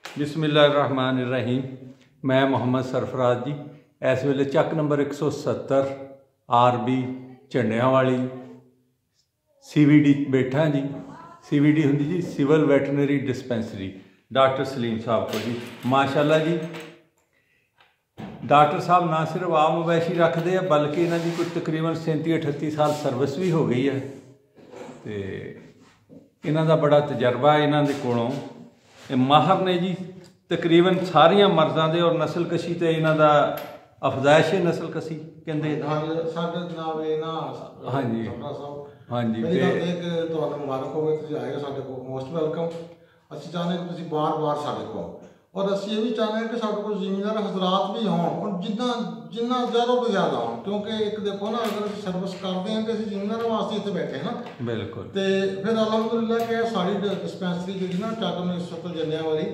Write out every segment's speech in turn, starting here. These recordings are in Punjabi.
बिस्मिल्लाहिर्रहमानिर्रहीम। मैं मोहम्मद सरफराज जी इस वेले चक नंबर 170 RB झंडियावाली CVD बैठा जी। CVD होंदी जी civil veterinary dispensary doctor Saleem साहब को जी। माशाल्लाह जी डॉक्टर साहब ना सिर्फ आम मवैशी रखते हैं बल्कि इन्हों की कुछ तकरीबन 37-38 साल सर्विस भी हो गई है। तो इन्हों का बड़ा तजर्बा इन्हों के कोलों माहर ने जी। तकरीबन सारिया मर्दा दे और नस्ल कशी तो इन्हों का अफजाइश नस्ल कशी कहते हाँ जी। हाँ जी मुबारक हो आए साढ़े को मोस्ट वेलकम। असं चाहते हैं कि बार बार साढ़े को और असं ये भी चाहते हैं कि साढ़े को जिमीदार हजरात भी हों और जिन्ना ज़्यादा तो ज़्यादा हो, क्योंकि एक देखो ना अगर सर्विस करते हैं तो असं जिमीदार वास्ते इतने बैठे हैं ना। बिल्कुल। तो फिर अलहमदुलिल्लाह कि साड़ी डिस्पेंसरी जी ना चक 170 झंडियावाली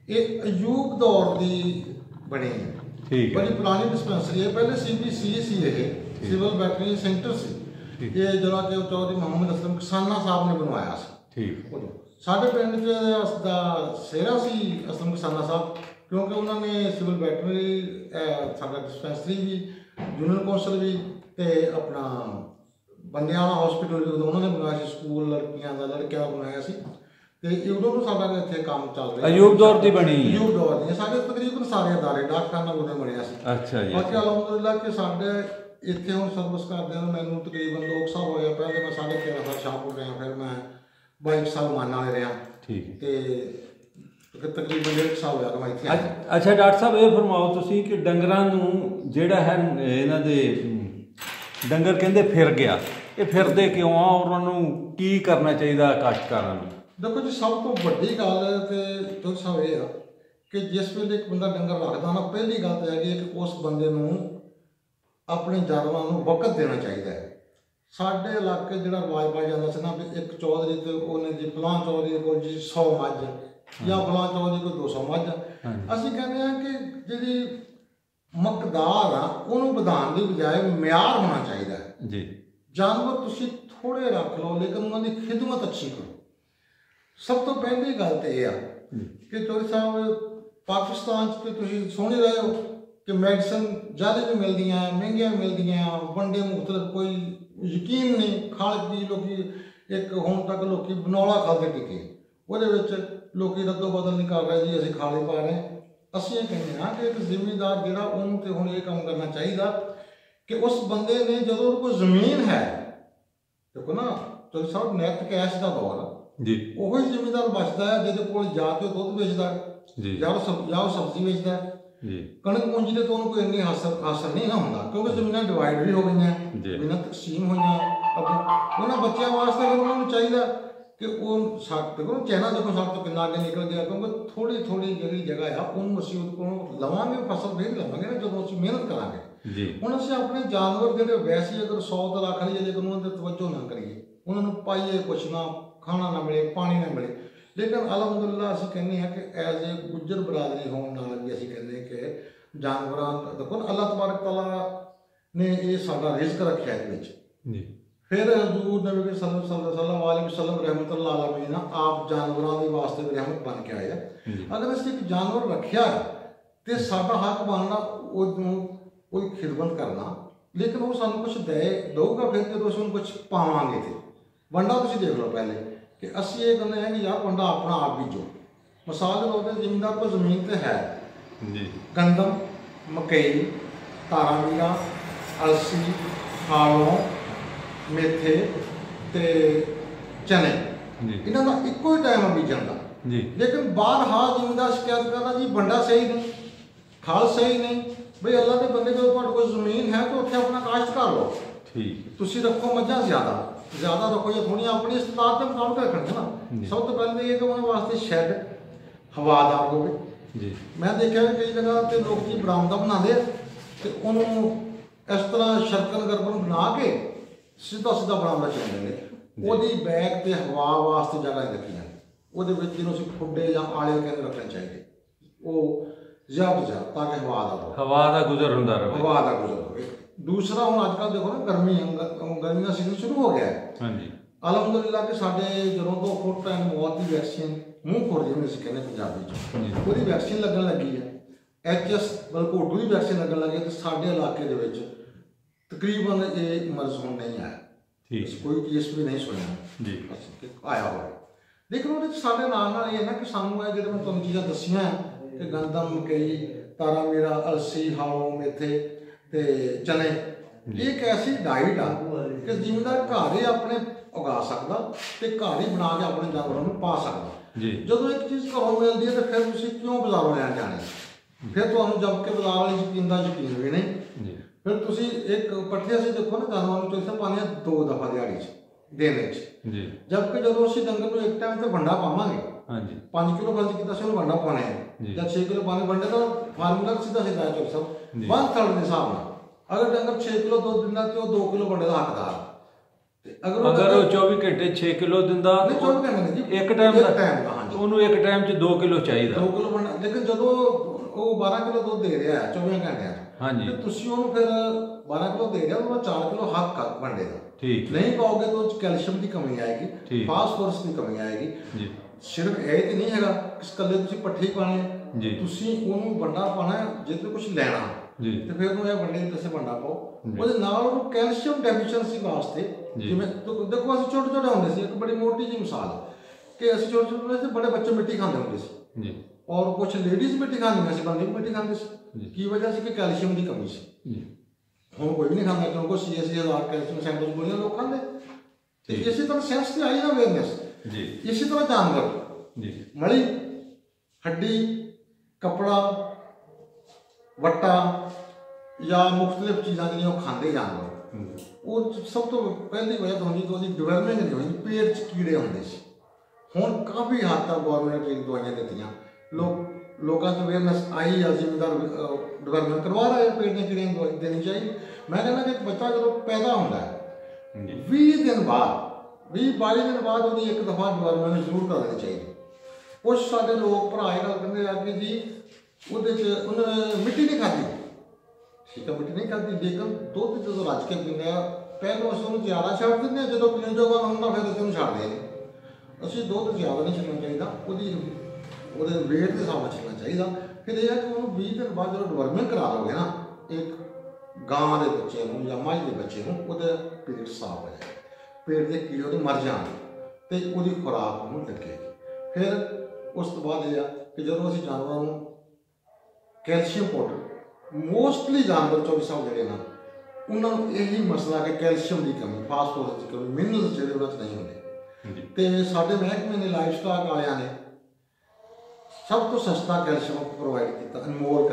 ये अयूब दौर की बनी है। ठीक बड़ी पुरानी डिस्पेंसरी है। पहले CBC सी ये सिविल वैटनरी सेंटर से ये जरा कि चौधरी मोहम्मद असलम किसाना साहब ने बनवाया। ठीक साढ़े पिंड का सेहरा सी असलम किसाना साहब, क्योंकि उन्होंने सिविल वैटनरी साढ़ा डिस्पेंसरी भी यूनियन कौंसल भी तो अपना बंदियां वाला हॉस्पिटल भी उन्होंने बनवाया। स्कूल लड़कियां का लड़कियां का बनाया तो उदों तो साडा इत्थे काम चल रहा अयूब दौर की बनी अयूब दौर दी साडे तकरीबन सारे अदारे डाकखाना उदों बनया सी। अच्छा जी। बाकी अलहमदुलिल्लाह कि साडे इत्थे हुण सर्विस करदे मैनूं तकरीबन 2 साल होए। पहले मैं 13.5 साल शाहपुर रहा, फिर मैं 22 साल माना वाले रहा। ठीक ते तकरीबन 1 साल होया कि मैं इत्थे। अच्छा डॉक्टर साहब ये फरमाओ तुसीं कि डंगरां नूं जिहड़ा है इन्हां दे डंगर कहंदे फिर गया, ये फिरदे क्यों आ और उन्होंने की करना चाहिए काश्तकारां नूं? देखो जी सब तो वड्डी गल तो सब ये कि जिस वेले एक बंदा डंगर रखता ना पहली गल तो है कि उस बंदे नूं अपने जानवरां नूं वक्त देना चाहिए। साडे इलाके जिहड़ा रवाज पाया जाता सी ना भी एक चौधरी तो उन्हें जी फलां चौधरी को जी 100 मझ या फलां चौधरी को 200 मझ। असीं कहते हैं कि जिहड़ी मकदार आ उन्होंने वधाउण दी बजाय म्यार होना चाहिए जी। जानवर तुसीं थोड़े रख लो लेकिन उन्होंने खिदमत अच्छी करो। सब तो पहली गल तो यह कि चौधरी साहब पाकिस्तान सुन ही रहे हो कि मेडिसन ज़्यादा भी मिलती महंगिया भी मिलती वंडे मुख्तलिफ कोई यकीन नहीं। खाल की लोग एक हुण तक लोग बनौला खाते टिके वो लोग रद्दो बदल नहीं कर रहे जी असीं खा ही पा रहे हैं। असीं ये कहते हैं कि एक जिमीदार जिहड़ा उन्होंने तो हुण ये काम करना चाहिए कि उस बंदे ने जो कोई जमीन है देखो ना चौधरी साहब नैत कैश का दौर जी वही जिमीदार बचता है जिहदे कोल जा के दुध बेचता है या सब्जी बेचता है। कणक पूंजी से तो उन्होंने कोई इन्नी हासिल नहीं ना होंदा क्योंकि जमीन डिवाइड भी हो गई हैं, जमीन तकसीम हुई। अब उन्होंने बच्चों वास्ते अगर उन्होंने चाहिए कि वो देखो चाइना देखो साथ तो कितना आगे निकल गया क्योंकि थोड़ी थोड़ी जी जगह है उन्होंने असं उनको लवांगे फसल फिर लवांगे ना जो असं मेहनत करांगे। हुण असं अपने जानवर जो वैसे अगर 100 तो रख लीए लेकिन उन्होंने तवज्जो ना करिए उन्होंने पाइए कुछ ना खाना ना मिले पानी ना मिले। लेकिन अलहमदुलिल्लाह असीं कहने हैं कि एज ए गुज्जर बरादरी होने नाल भी असीं कहने कि जानवरां देखो अल्लाह तबारक तआला ने ये साडा रिज़्क रखा है। फिर हजूर नबी सल्लल्लाहु अलैहि वसल्लम रहमतुल्लाह अलैहि आप जानवरों के वास्ते भी रहमत बन के आए। अगर असं एक जानवर रखा तो साडा हक बनना कोई खिदमत करना, लेकिन वो सानू कुछ दूगा फिर जो असं कुछ पावांगे। तो वंडा तुसीं देख लो पहले कि असीं ये कहते हैं कि यार वंडा अपना आप बीजो। मिसाल के तौर पर जिमीदार को जमीन तो है जी गंदम मकई तारा मीरा अलसी खालों मेथे ते चने इन्हों का एको ही टाइम है बीजन का। लेकिन बार हाल जिमीदार शिकायत करना जी वंडा सही नहीं खाल सही नहीं। बई अल्लाह के बंदे जो कोई जमीन है तो उत्थे अपना काश्त कर लो। ठीक तुसीं रखो मझां ज़्यादा रखो या थोड़ी अपनी इस्ताद के मुताबिक रखने ना। सब तो पहले ये कि उन्होंने वास्ते शैड हवादार हो। मैं देखा कई जगह तो लोग जी बरामदा बनाते तो उन्होंने इस तरह शर्कन गर्बन बना के सीधा बरामदा चलाते हैं। वो बैग तो हवा वास्ते जगह रखियाँ वो जिन्होंने खुडे या आले कहते रखने चाहिए वो ज़्यादा तो ज़्यादा ताकि हवा का गुजर होता रहे हवा का गुजर हो। दूसरा हम आजकल देखो ना गर्मी का सीजन शुरू हो गया है। हाँ जी अलहमदुलिल्लाह कि साढ़े जो 2 फुट एंड मौत की वैक्सीन ਮੂੰਹ ਖੁਰ ਜਿਹਨੂੰ ਅਸੀਂ ਕਹਿੰਦੇ ਪੰਜਾਬੀ 'ਚ, ਜੀ। ਉਹਦੀ ਵੈਕਸੀਨ ਲੱਗਣ ਲੱਗੀ ਹੈ। HS ਬਲਕੋਟੂ ਦੀ ਵੈਕਸੀਨ ਲੱਗਣ ਲੱਗੀ ਤੇ ਸਾਡੇ ਇਲਾਕੇ ਦੇ ਵਿੱਚ ਤਕਰੀਬਨ ਇਹ ਮਰਜ਼ ਹੁਣ ਨਹੀਂ ਆਇਆ। ਠੀਕ। ਕੋਈ ਕੇਸ ਵੀ ਨਹੀਂ ਸੁਣਿਆ ਜੀ ਕਿ ਆਇਆ ਹੋਵੇ। ਲੇਕਿਨ ਉਹਦੇ 'ਚ ਸਾਡੇ ਨਾਲ ਇਹ ਨਾ ਕਿ ਸਾਨੂੰ ਇਹ ਜਿਹੜੇ ਮੈਂ ਤੁਹਾਨੂੰ ਚੀਜ਼ਾਂ ਦੱਸੀਆਂ ਕਿ ਗੰਦਮ, ਮਕਈ, ਤਾਰਾ ਮੀਰਾ, ਅਲਸੀ, ਹਾਲੋਂ, ਮੇਥੇ ਤੇ ਚਨੇ, ਇਹ ਇੱਕ ਐਸੀ ਡਾਈਟ ਆ ਕਿ ਜ਼ਿਮੀਂਦਾਰ ਘਰ ਹੀ ਆਪਣੇ ਉਗਾ ਸਕਦਾ ਤੇ ਘਰ ਹੀ ਬਣਾ ਕੇ ਆਪਣੇ ਜਾਨਵਰਾਂ ਨੂੰ ਪਾ ਸਕਦਾ। ਜੀ। ਜਦੋਂ ਇੱਕ ਚੀਜ਼ ਘਰੋਂ ਮਿਲਦੀ ਹੈ ਤੇ ਫਿਰ ਤੁਸੀਂ ਕਿਉਂ ਬਾਜ਼ਾਰੋਂ ਲੈਣ ਜਾਣਾ? ਫਿਰ ਤੁਹਾਨੂੰ ਜਦ ਕਿ ਬਾਜ਼ਾਰ ਵਾਲੀ ਯਕੀਨ ਦਾ ਯਕੀਨ ਵੀ ਨਹੀਂ। ਜੀ। ਫਿਰ ਤੁਸੀਂ ਇੱਕ ਪੱਠੇ ਅਸੀਂ ਦੇਖੋ ਨਾ ਜਾਨਵਰਾਂ ਨੂੰ ਚੋਈਸਾਂ ਪਾਉਂਦੇ ਹਾਂ 2 ਦਫਾ ਦਿਹਾੜੀ 'ਚ, ਦਿਨ ਵਿੱਚ। ਜੀ। ਜਦਕਿ ਜਦੋਂ ਅਸੀਂ ਡੰਗਰ ਨੂੰ ਇੱਕ ਟਾਈਮ ਤੇ ਵੰਡਾ ਪਾਵਾਂਗੇ, ਹਾਂਜੀ 5 ਕਿਲੋ ਫਰਜ਼ ਕੀਤਾ ਸੀ ਉਹਨੂੰ ਵੰਡਾ ਪਾਉਣਾ ਹੈ ਜੀ। ਜਾਂ 6 ਕਿਲੋ ਪਾਣੇ ਵੰਡੇ ਤਾਂ ਫਾਰਮੂਲਾ ਸਿੱਧਾ ਸਿੱਧਾ ਹੈ ਚੋਰ ਸਾਹਿਬ, ਜੀ। 1/3 ਦੇ ਹਿਸਾਬ ਨਾਲ। ਅਗਰ ਡੰਗਰ 6 ਕਿਲੋ ਦੁੱਧ ਦਿੰਦਾ ਤੇ ਉਹ 2 ਕਿਲੋ ਵੰਡੇ ਦਾ ਹੱਕਦਾਰ। ਤੇ ਅਗਰ ਉਹ 24 ਘੰਟੇ 6 ਕਿਲੋ ਦਿੰਦਾ, ਨਹੀਂ 24 ਘੰਟੇ ਨਹੀਂ ਜੀ, ਇੱਕ ਟਾਈਮ ਦਾ, ਹਾਂਜੀ, ਉਹਨੂੰ ਇੱਕ ਟਾਈਮ 'ਚ 2 ਕਿਲੋ ਚਾਹੀਦਾ। 2 ਕਿਲੋ ਵੰਡਾ। ਲੇਕਿਨ ਜਦੋਂ ਉਹ 12 ਕਿਲੋ ਦੁੱਧ ਦੇ ਰਿਹਾ ਹੈ 24 ਘੰਟਿਆਂ 'ਚ, ਹਾਂਜੀ। ਤੇ ਤੁਸੀਂ ਉਹਨੂੰ ਫਿਰ 12 ਕਿਲੋ ਦੇ ਰਿਹਾ, ਉਹਨੂੰ 4 ਕਿਲੋ ਹੱਕ ਵੰਡੇ ਦਾ। ਠੀਕ। ਨਹੀਂ ਪਾਓਗੇ ਤਾਂ ਉਹ 'ਚ ਕੈਲਸ਼ੀਅਮ ਦੀ ਕਮੀ ਆਏਗੀ, ਠੀਕ। ਫਾਸਫੋਰਸ ਦੀ ਕਮੀ ਆਏਗੀ। ਜੀ। ਸਿਰਫ ਇਹ ਤੇ ਨਹੀਂ ਹੈਗਾ ਕਿ ਇਕੱਲੇ ਤੁਸੀਂ ਪੱਠੇ ਹੀ ਪਾਣੇ, ਜੀ। ਤੁਸੀਂ ਉਹਨੂੰ ਵੰਡਾ ਪਾਣਾ ਜੇ ਤੁਸੀਂ ਕੁਝ ਲੈਣਾ ਜੀ। ਤੇ ਫਿਰ ਉਹਨੂੰ ਇਹ ਵੰਡੇ ਦੇ ਤੁਸੀਂ ਵੰਡਾ ਪਾਓ। ਉਹਦੇ ਨਾਲ ਉਹਨੂੰ ਕੈਲਸ਼ੀਅਮ ਡੈਫੀਸ਼ੀਐਂਸੀ ਵਾਸਤੇ, ਜਿਵੇਂ ਦੇਖੋ ਅਸੀਂ ਛੋਟੇ ਛੋਟੇ ਹੁੰਦੇ ਸੀ, ਇੱਕ ਬੜੀ ਮੋਟੀ ਜਿਹੀ ਮਿਸਾਲ ਕਿ ਅਸੀਂ ਛੋਟੇ ਛੋਟੇ ਹੁੰਦੇ ਸੀ, ਬੜੇ ਬੱਚੇ ਮਿੱਟੀ ਖਾਂਦੇ ਹੁੰਦੇ ਸੀ। ਜੀ। ਔਰ ਕੁਝ ਲੇਡੀਜ਼ ਮਿੱਟੀ ਖਾਂਦੀਆਂ ਸੀ, ਬੰਦੇ ਵੀ ਮਿੱਟੀ ਖਾਂਦੇ ਸੀ। ਕੀ ਵਜ੍ਹਾ ਸੀ? ਕਿ ਕੈਲਸ਼ੀਅਮ ਦੀ ਕਮੀ ਸੀ। ਜੀ। ਹੁਣ ਕੋਈ ਵੀ ਨਹੀਂ ਖਾਂਦਾ ਕਿਉਂਕਿ CSC ਹਜ਼ਾਰ ਕੈਲਸ਼ੀਅਮ ਸੈਂਪਲ ਗੋਲੀਆਂ ਲੋਕ ਖਾਂਦੇ। ਤੇ ਇਸੇ ਤਰ੍ਹਾਂ ਸੈਂਸ ਤੇ ਆਈ ਨਾ ਅਵੇਅਰਨੈਸ। ਜੀ। ਇਸੇ ਤਰ੍ਹਾਂ ਜਾਨਵਰ, ਜੀ। ਮਲੀ, ਹੱਡੀ, ਕਪੜਾ, ਵੱਟਾ ਜਾਂ ਮੁxtਲਿਫ ਚੀਜ਼ਾਂ ਜਿਹੜੀਆਂ ਉਹ ਖਾਂਦੇ ਜਾਨਵਰ, ਉਹ ਸਭ ਤੋਂ ਪਹਿਲੀ ਵਜ੍ਹਾ ਤਾਂ ਹੁੰਦੀ ਕਿ ਉਹਦੀ ਡਿਵੈਲਪਮੈਂਟ ਨਹੀਂ ਹੋਈ, ਪੇਟ 'ਚ ਕੀੜੇ ਹੁੰਦੇ ਸੀ। ਹੁਣ ਕਾਫੀ ਹੱਦ ਤੱਕ ਗੌਰਮੈਂਟ ਨੇ ਦਵਾਈਆਂ ਦਿੱਤੀਆਂ, ਲੋਕਾਂ 'ਚ ਅਵੇਅਰਨੈਸ ਆਈ ਆ, ਜ਼ਿਮੀਂਦਾਰ ਡਿਵੈਲਪਮੈਂਟ ਕਰਵਾ ਰਹੇ ਆ, ਪੇਟ ਦੀਆਂ ਕੀੜੀਆਂ ਦੀ ਦਵਾਈ ਦੇਣੀ ਚਾਹੀਦੀ। ਮੈਂ ਕਹਿੰਦਾ ਕਿ ਇੱਕ ਬੱਚਾ ਜਦੋਂ ਪੈਦਾ ਹੁੰਦਾ ਹੈ 20 ਦਿਨ ਬਾਅਦ, 20-22 ਦਿਨ ਬਾਅਦ ਉਹਦੀ ਇੱਕ ਦਫਾ ਡਿਵੈਲਪਮੈਂਟ ਜ਼ਰੂਰ ਕਰ ਦੇਣੀ ਚਾਹੀਦੀ। ਕੁਛ ਸਾਡੇ ਲੋਕ ਭਰਾ ਇਹ ਗੱਲ ਕਹਿੰਦੇ ਆ ਕਿ ਜੀ ਉਹਦੇ 'ਚ ਉਹਨੇ ਮਿੱਟੀ ਨਹੀਂ ਖਾਧੀ। ਠੀਕ ਹੈ, ਮਿੱਟੀ ਨਹੀਂ ਖਾਧੀ, ਲੇਕਿਨ ਦੁੱਧ ਜਦੋਂ ਰੱਜ ਕੇ ਪੀਂਦੇ ਆ, ਪਹਿਲਾਂ ਅਸੀਂ ਉਹਨੂੰ ਜ਼ਿਆਦਾ ਛੱਡ ਦਿੰਦੇ ਹਾਂ, ਜਦੋਂ ਪੀਣ ਜੋਗਾ ਹੁੰਦਾ ਫਿਰ ਅਸੀਂ ਉਹਨੂੰ ਛੱਡਦੇ ਹਾਂ। ਅਸੀਂ ਦੁੱਧ ਜ਼ਿਆਦਾ ਨਹੀਂ ਛੱਡਣਾ ਚਾਹੀਦਾ, ਉਹਦੇ ਵੇਟ ਦੇ ਹਿਸਾਬ ਨਾਲ ਛੱਡਣਾ ਚਾਹੀਦਾ। ਫਿਰ ਇਹ ਹੈ ਕਿ ਉਹਨੂੰ 20 ਦਿਨ ਬਾਅਦ ਜਦੋਂ ਡਿਵੈਲਪਮੈਂਟ ਕਰਾ ਲਓਗੇ ਨਾ, ਇੱਕ ਗਾਂ ਦੇ ਬੱਚੇ ਨੂੰ ਜਾਂ ਮੱਝ ਦੇ ਬੱਚੇ ਨੂੰ, ਉਹਦਾ ਪੇਟ ਸਾਫ਼ ਹੋ ਜਾਏ, ਪੇਟ ਦੇ ਕੀੜੇ ਉਹਦੇ ਮਰ ਜਾਣ ਤੇ ਉਹਦੀ ਖੁਰਾਕ ਉਹਨੂੰ ਲੱਗੇਗੀ। ਫਿਰ ਉਸ ਤੋਂ ਬਾਅਦ ਇਹ ਆ ਕਿ ਜਦੋਂ ਅਸੀਂ ਜਾਨਵਰਾਂ ਨੂੰ ਕੈਲਸ਼ੀਅਮ ਪਾਊਡਰ, ਮੋਸਟਲੀ ਜਾਨਵਰ 24 ਸਾਲ ਜਿਹੜੇ ਨਾ, ਉਹਨਾਂ ਨੂੰ ਇਹੀ ਮਸਲਾ ਕਿ ਕੈਲਸ਼ੀਅਮ ਦੀ ਕਮੀ, ਫਾਸਫੋਰਸ ਦੀ ਕਮੀ, ਮਿਨਰਲਸ ਜਿਹੜੇ ਉਹਨਾਂ 'ਚ ਨਹੀਂ ਹੁੰਦੇ। ਤੇ ਸਾਡੇ ਮਹਿਕਮੇ ਨੇ, ਲਾਈਫ ਸਟਾਕ ਵਾਲਿਆਂ ਨੇ ਸਭ ਤੋਂ ਸਸਤਾ ਕੈਲਸ਼ੀਅਮ ਪ੍ਰੋਵਾਈਡ ਕੀਤਾ, ਅਨਮੋਲ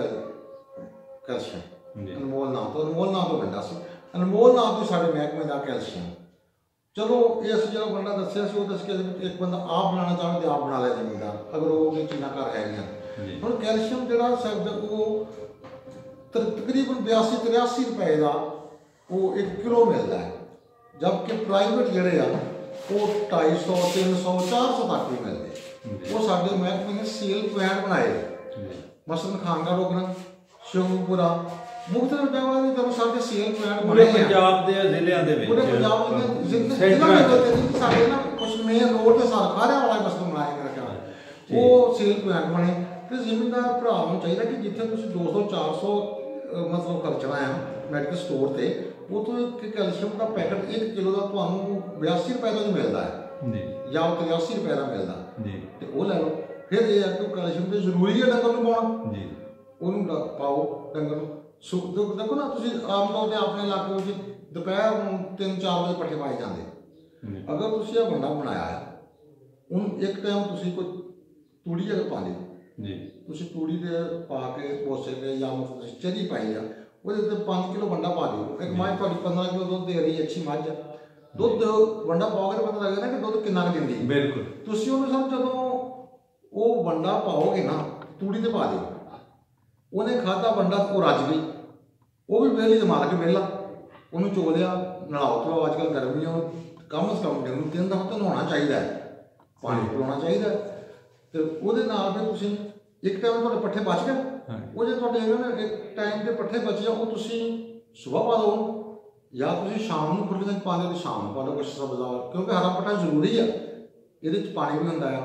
ਕੈਲਸ਼ੀਅਮ। ਅਨਮੋਲ ਨਾਂ ਤੋਂ ਬੰਦਾ ਸੀ, ਅਨਮੋਲ ਨਾਂ ਤੋਂ ਸਾਡੇ ਮਹਿਕਮੇ ਦਾ ਕੈਲਸ਼ੀਅਮ। ਚਲੋ ਇਹ ਅਸੀਂ ਜਿਹੜਾ ਬੰਦਾ ਦੱਸਿਆ ਸੀ, ਉਹ ਦੱਸ ਕੇ ਇੱਕ ਬੰਦਾ ਆਪ ਬਣਾਉਣਾ ਚਾਹਵੇ ਤੇ ਆਪ ਬਣਾ ਲਿਆ ਜ਼ਿਮੀਂਦਾਰ, ਅਗਰ ਉਹ ਚੀਜ਼ਾਂ ਘਰ ਹੈਗੀਆਂ। ਹੁਣ ਕੈਲਸ਼ੀਅਮ ਜਿਹੜਾ ਸ਼ਬਦ ਉਹ ਤਕਰੀਬਨ 82-83 ਰੁਪਏ ਦਾ ਉਹ 1 ਕਿਲੋ ਮਿਲਦਾ ਹੈ, ਜਦਕਿ ਪ੍ਰਾਈਵੇਟ ਜਿਹੜੇ ਆ ਉਹ 250, 300, 400 ਤੱਕ ਵੀ ਮਿਲਦੇ। ਉਹ ਸਾਡੇ ਮਹਿਕਮੇ ਨੇ ਸੇਲ ਪੁਆਇੰਟ ਬਣਾਏ, ਮਸਲਨ ਖਾਨਗਾ ਰੋਗਨਾ, ਸ਼ਿਵਪੁਰਾ, ਮੁਖਤਲਿਫ ਜਗ੍ਹਾ ਦੇ ਜਦੋਂ ਸਾਡੇ ਸੇਲ ਪੁਆਇੰਟ ਪੂਰੇ ਪੰਜਾਬ ਦੇ ਜ਼ਿਲ੍ਹਿਆਂ ਦੇ ਵਿੱਚ, ਪੂਰੇ ਪੰਜਾਬ ਦੇ ਜ਼ਿਲ੍ਹੇ ਸਾਡੇ ਨਾ ਕੁਝ ਮੇਨ ਰੋਡ ਤੇ ਸਾਰਿਆਂ ਵਾਲਾ ਮਸਲਨ ਬਣਾਇਆ ਮੇਰਾ ਖਿਆਲ, ਉਹ ਸੇਲ ਪੁਆਇੰਟ ਬਣੇ। ਤੇ ਜ਼ਿਮੀਂਦਾਰ ਭਰਾ ਨੂੰ ਚਾਹੀਦਾ ਕਿ ਜਿੱਥੇ ਤੁਸੀਂ 200-400 ਮਤਲਬ ਖਰਚਣਾ ਆ ਮੈਡੀਕਲ ਸਟੋਰ ਤੇ, ਉੱਥੋਂ ਇੱਕ ਕੈਲਸ਼ੀਅਮ ਦਾ ਪੈਕਟ 1 ਕਿਲੋ ਦਾ ਤੁਹਾਨੂੰ 82 ਰੁਪਏ ਦਾ ਮਿਲਦਾ ਹੈ ਜਾਂ 83 ਰੁਪਏ ਦਾ ਮਿਲਦਾ, ਤੇ ਉਹ ਲੈ ਲਓ। ਫਿਰ ਇਹ ਹੈ ਕਿ ਕੈਲਸ਼ੀਅਮ ਤੇ ਜ਼ਰੂਰੀ ਹੈ ਡੰਗਰ ਨੂੰ ਪਾਉਣਾ, ਉਹਨੂੰ ਪਾਓ ਡੰਗਰ ਨੂੰ। ਦੇਖੋ ਨਾ, ਤੁਸੀਂ ਆਮ ਤੌਰ 'ਤੇ ਆਪਣੇ ਇਲਾਕੇ ਵਿੱਚ ਦੁਪਹਿਰ ਨੂੰ 3-4 ਵਜੇ ਪੱਠੇ ਪਾਏ ਜਾਂਦੇ। ਅਗਰ ਤੁਸੀਂ ਇਹ ਵੰਡਾ ਬਣਾਇਆ ਹੈ, ਉਹਨੂੰ ਇੱਕ ਟਾਈਮ ਤੁਸੀਂ ਕੋਈ ਤੂੜੀ ਅਗਰ ਪਾ ਦਿਓ, ਤੁਸੀਂ ਤੂੜੀ ਦੇ ਪਾ ਕੇ ਪੋਸੇ ਕੇ ਜਾਂ ਮਤਲਬ ਤੁਸੀਂ ਚਰੀ ਪਾਈ ਆ, ਉਹਦੇ ਉੱਤੇ 5 ਕਿਲੋ ਵੰਡਾ ਪਾ ਦਿਓ। ਇੱਕ ਮੱਝ ਤੁਹਾਡੀ 15 ਕਿਲੋ ਦੁੱਧ ਦੇ ਰਹੀ, ਅੱਛੀ ਮੱਝ ਆ, ਦੁੱਧ ਵੰਡਾ ਪਾਓਗੇ ਤਾਂ ਪਤਾ ਲੱਗਦਾ ਕਿ ਦੁੱਧ ਕਿੰਨਾ ਕੁ ਦਿੰਦੀ। ਬਿਲਕੁਲ। ਤੁਸੀਂ ਉਹਨੂੰ ਸਭ ਜਦੋਂ ਉਹ ਵੰਡਾ ਪਾਓਗੇ ਨਾ, ਤੂੜੀ ਤੇ ਪਾ ਦਿਓ, ਉਹਨੇ ਖਾਧਾ ਵੰਡਾ, ਉਹ ਰੱਜ ਗਈ, ਉਹ ਵੀ ਵਿਹਲੀ ਦਿਮਾਗ 'ਚ ਵਿਹਲਾ, ਉਹਨੂੰ ਚੋ ਲਿਆ, ਨਲਾਓ ਧੋਓ। ਅੱਜ ਕੱਲ੍ਹ ਗਰਮੀਆਂ, ਕਮ ਸੇ ਕਮ ਦਿਨ ਨੂੰ 3 ਦਿਨ ਤਾਂ ਨਹਾਉਣਾ ਚਾਹੀਦਾ ਹੈ, ਪਾਣੀ ਪਿਲਾਉਣਾ ਚਾਹੀਦਾ। ਤੇ ਉਹਦੇ ਨਾਲ ਫਿਰ ਤੁਸੀਂ ਇੱਕ ਟਾਈਮ ਤੁਹਾਡੇ ਪੱਠੇ ਬਚ ਗਏ, ਉਹ ਜੇ ਤੁਹਾਡੇ ਇਹਨਾਂ ਨੇ ਇੱਕ ਟਾਈਮ ਦੇ ਪੱਠੇ ਬਚੇ, ਉਹ ਤੁਸੀਂ ਸੁਬਾਹ ਪਾ ਦਿਓ ਜਾਂ ਤੁਸੀਂ ਸ਼ਾਮ ਨੂੰ ਖੁੱਲ੍ਹੇ ਵਿੱਚ ਪਾ ਦਿਓ, ਤੇ ਸ਼ਾਮ ਨੂੰ ਪਾ ਦਿਓ ਕੁਛ ਸਬਜ਼ਾ, ਕਿਉਂਕਿ ਹਰਾ ਪੱਠਾ ਜ਼ਰੂਰੀ ਆ, ਇਹਦੇ 'ਚ ਪਾਣੀ ਵੀ ਹੁੰਦਾ ਆ।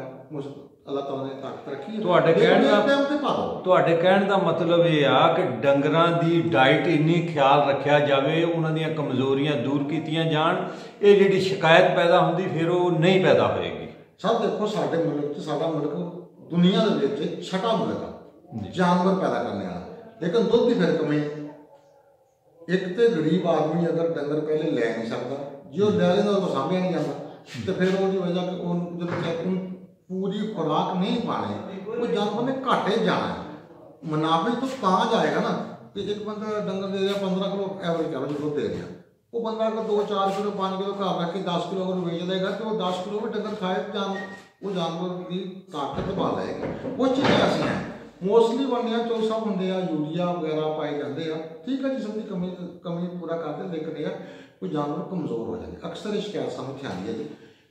ਅੱਲਾਹ ਤਾਲਾ ਨੇ ਤਾਕਤ ਰੱਖੀ ਹੈ। ਤੁਹਾਡੇ ਕਹਿਣ ਦਾ ਟਾਈਮ ਤੇ ਪਾ ਦਿਓ। ਤੁਹਾਡੇ ਕਹਿਣ ਦਾ ਮਤਲਬ ਇਹ ਆ ਕਿ ਡੰਗਰਾਂ ਦੀ ਡਾਈਟ ਇੰਨੀ ਖਿਆਲ ਰੱਖਿਆ ਜਾਵੇ, ਉਹਨਾਂ ਦੀਆਂ ਕਮਜ਼ੋਰੀਆਂ ਦੂਰ ਕੀਤੀਆਂ ਜਾਣ, ਇਹ ਜਿਹੜੀ ਸ਼ਿਕਾਇਤ ਪੈਦਾ ਹੁੰਦੀ ਫਿਰ ਉਹ ਨਹੀਂ ਪੈਦਾ ਹੋਏਗੀ। ਸਰ ਦੇਖੋ ਸਾਡੇ ਮੁਲਕ 'ਚ, ਸਾਡਾ ਮੁਲਕ ਦੁਨੀਆ ਦੇ ਵਿੱਚ ਛਟਾ ਮੁਲਕ ਆ ਜਾਨਵਰ ਪੈਦਾ ਕਰਨੇ ਵਾਲਾ, ਲੇਕਿਨ ਦੁੱਧ ਦੀ ਫਿਰ ਕਮੀ। ਇੱਕ ਤੇ ਗਰੀਬ ਆਦਮੀ ਅਗਰ ਡੰਗਰ ਪਹਿਲੇ ਲੈ ਨਹੀਂ ਸਕਦਾ, ਜੇ ਉਹ ਲੈ ਲੈਂਦਾ ਉਹ ਸਾਂਭਿਆ ਨਹੀਂ ਜਾਂਦਾ, ਤੇ ਫਿਰ ਉਹਦੀ ਵਜ੍ਹਾ ਕਿ ਉਹ ਜਦੋਂ ਪੂਰੀ ਖੁਰਾਕ ਨਹੀਂ ਪਾਣੀ, ਉਹ ਜਾਨਵਰ ਨੇ ਘਾਟੇ ਜਾਣਾ। ਮੁਨਾਫੇ ਤੋਂ ਤਾਂ ਜਾਏਗਾ ਨਾ ਕਿ ਇੱਕ ਬੰਦਾ ਡੰਗਰ ਦੇ ਰਿਹਾ 15 ਕਿਲੋ ਐਵਰੇਜ ਕਰੋ ਦੁੱਧ ਦੇ ਰਿਹਾ, ਉਹ ਬੰਦਾ ਅਗਰ 2-4 ਕਿਲੋ 5 ਕਿਲੋ ਘਰ ਰੱਖ ਕੇ 10 ਕਿਲੋ ਅਗਰ ਵੇਚ ਦੇਗਾ ਤੇ ਉਹ 10 ਕਿਲੋ ਵੀ ਡੰਗਰ ਖਾਏ ਉਹ ਜਾਨਵਰ ਦੀ ਤਾਕਤ ਪਾ ਲਏਗਾ। ਕੁਝ ਚੀਜ਼ਾਂ ਐਸੀਆਂ ਮੋਸਟਲੀ ਬਣਿਆ ਚੋ ਸਭ ਹੁੰਦੇ ਆ, ਯੂਰੀਆ ਵਗੈਰਾ ਪਾਏ ਜਾਂਦੇ ਆ, ਠੀਕ ਹੈ ਜੀ, ਸਭ ਦੀ ਕਮੀ ਪੂਰਾ ਕਰਦੇ, ਲੇਕਿਨ ਇਹ ਕੋਈ ਜਾਨਵਰ ਕਮਜ਼ੋਰ ਹੋ ਜਾਂਦੇ। ਅਕਸਰ ਇਹ ਸ਼ਿਕਾਇਤ ਸਾਨੂੰ ਆਉਂਦੀ ਹੈ ਜੀ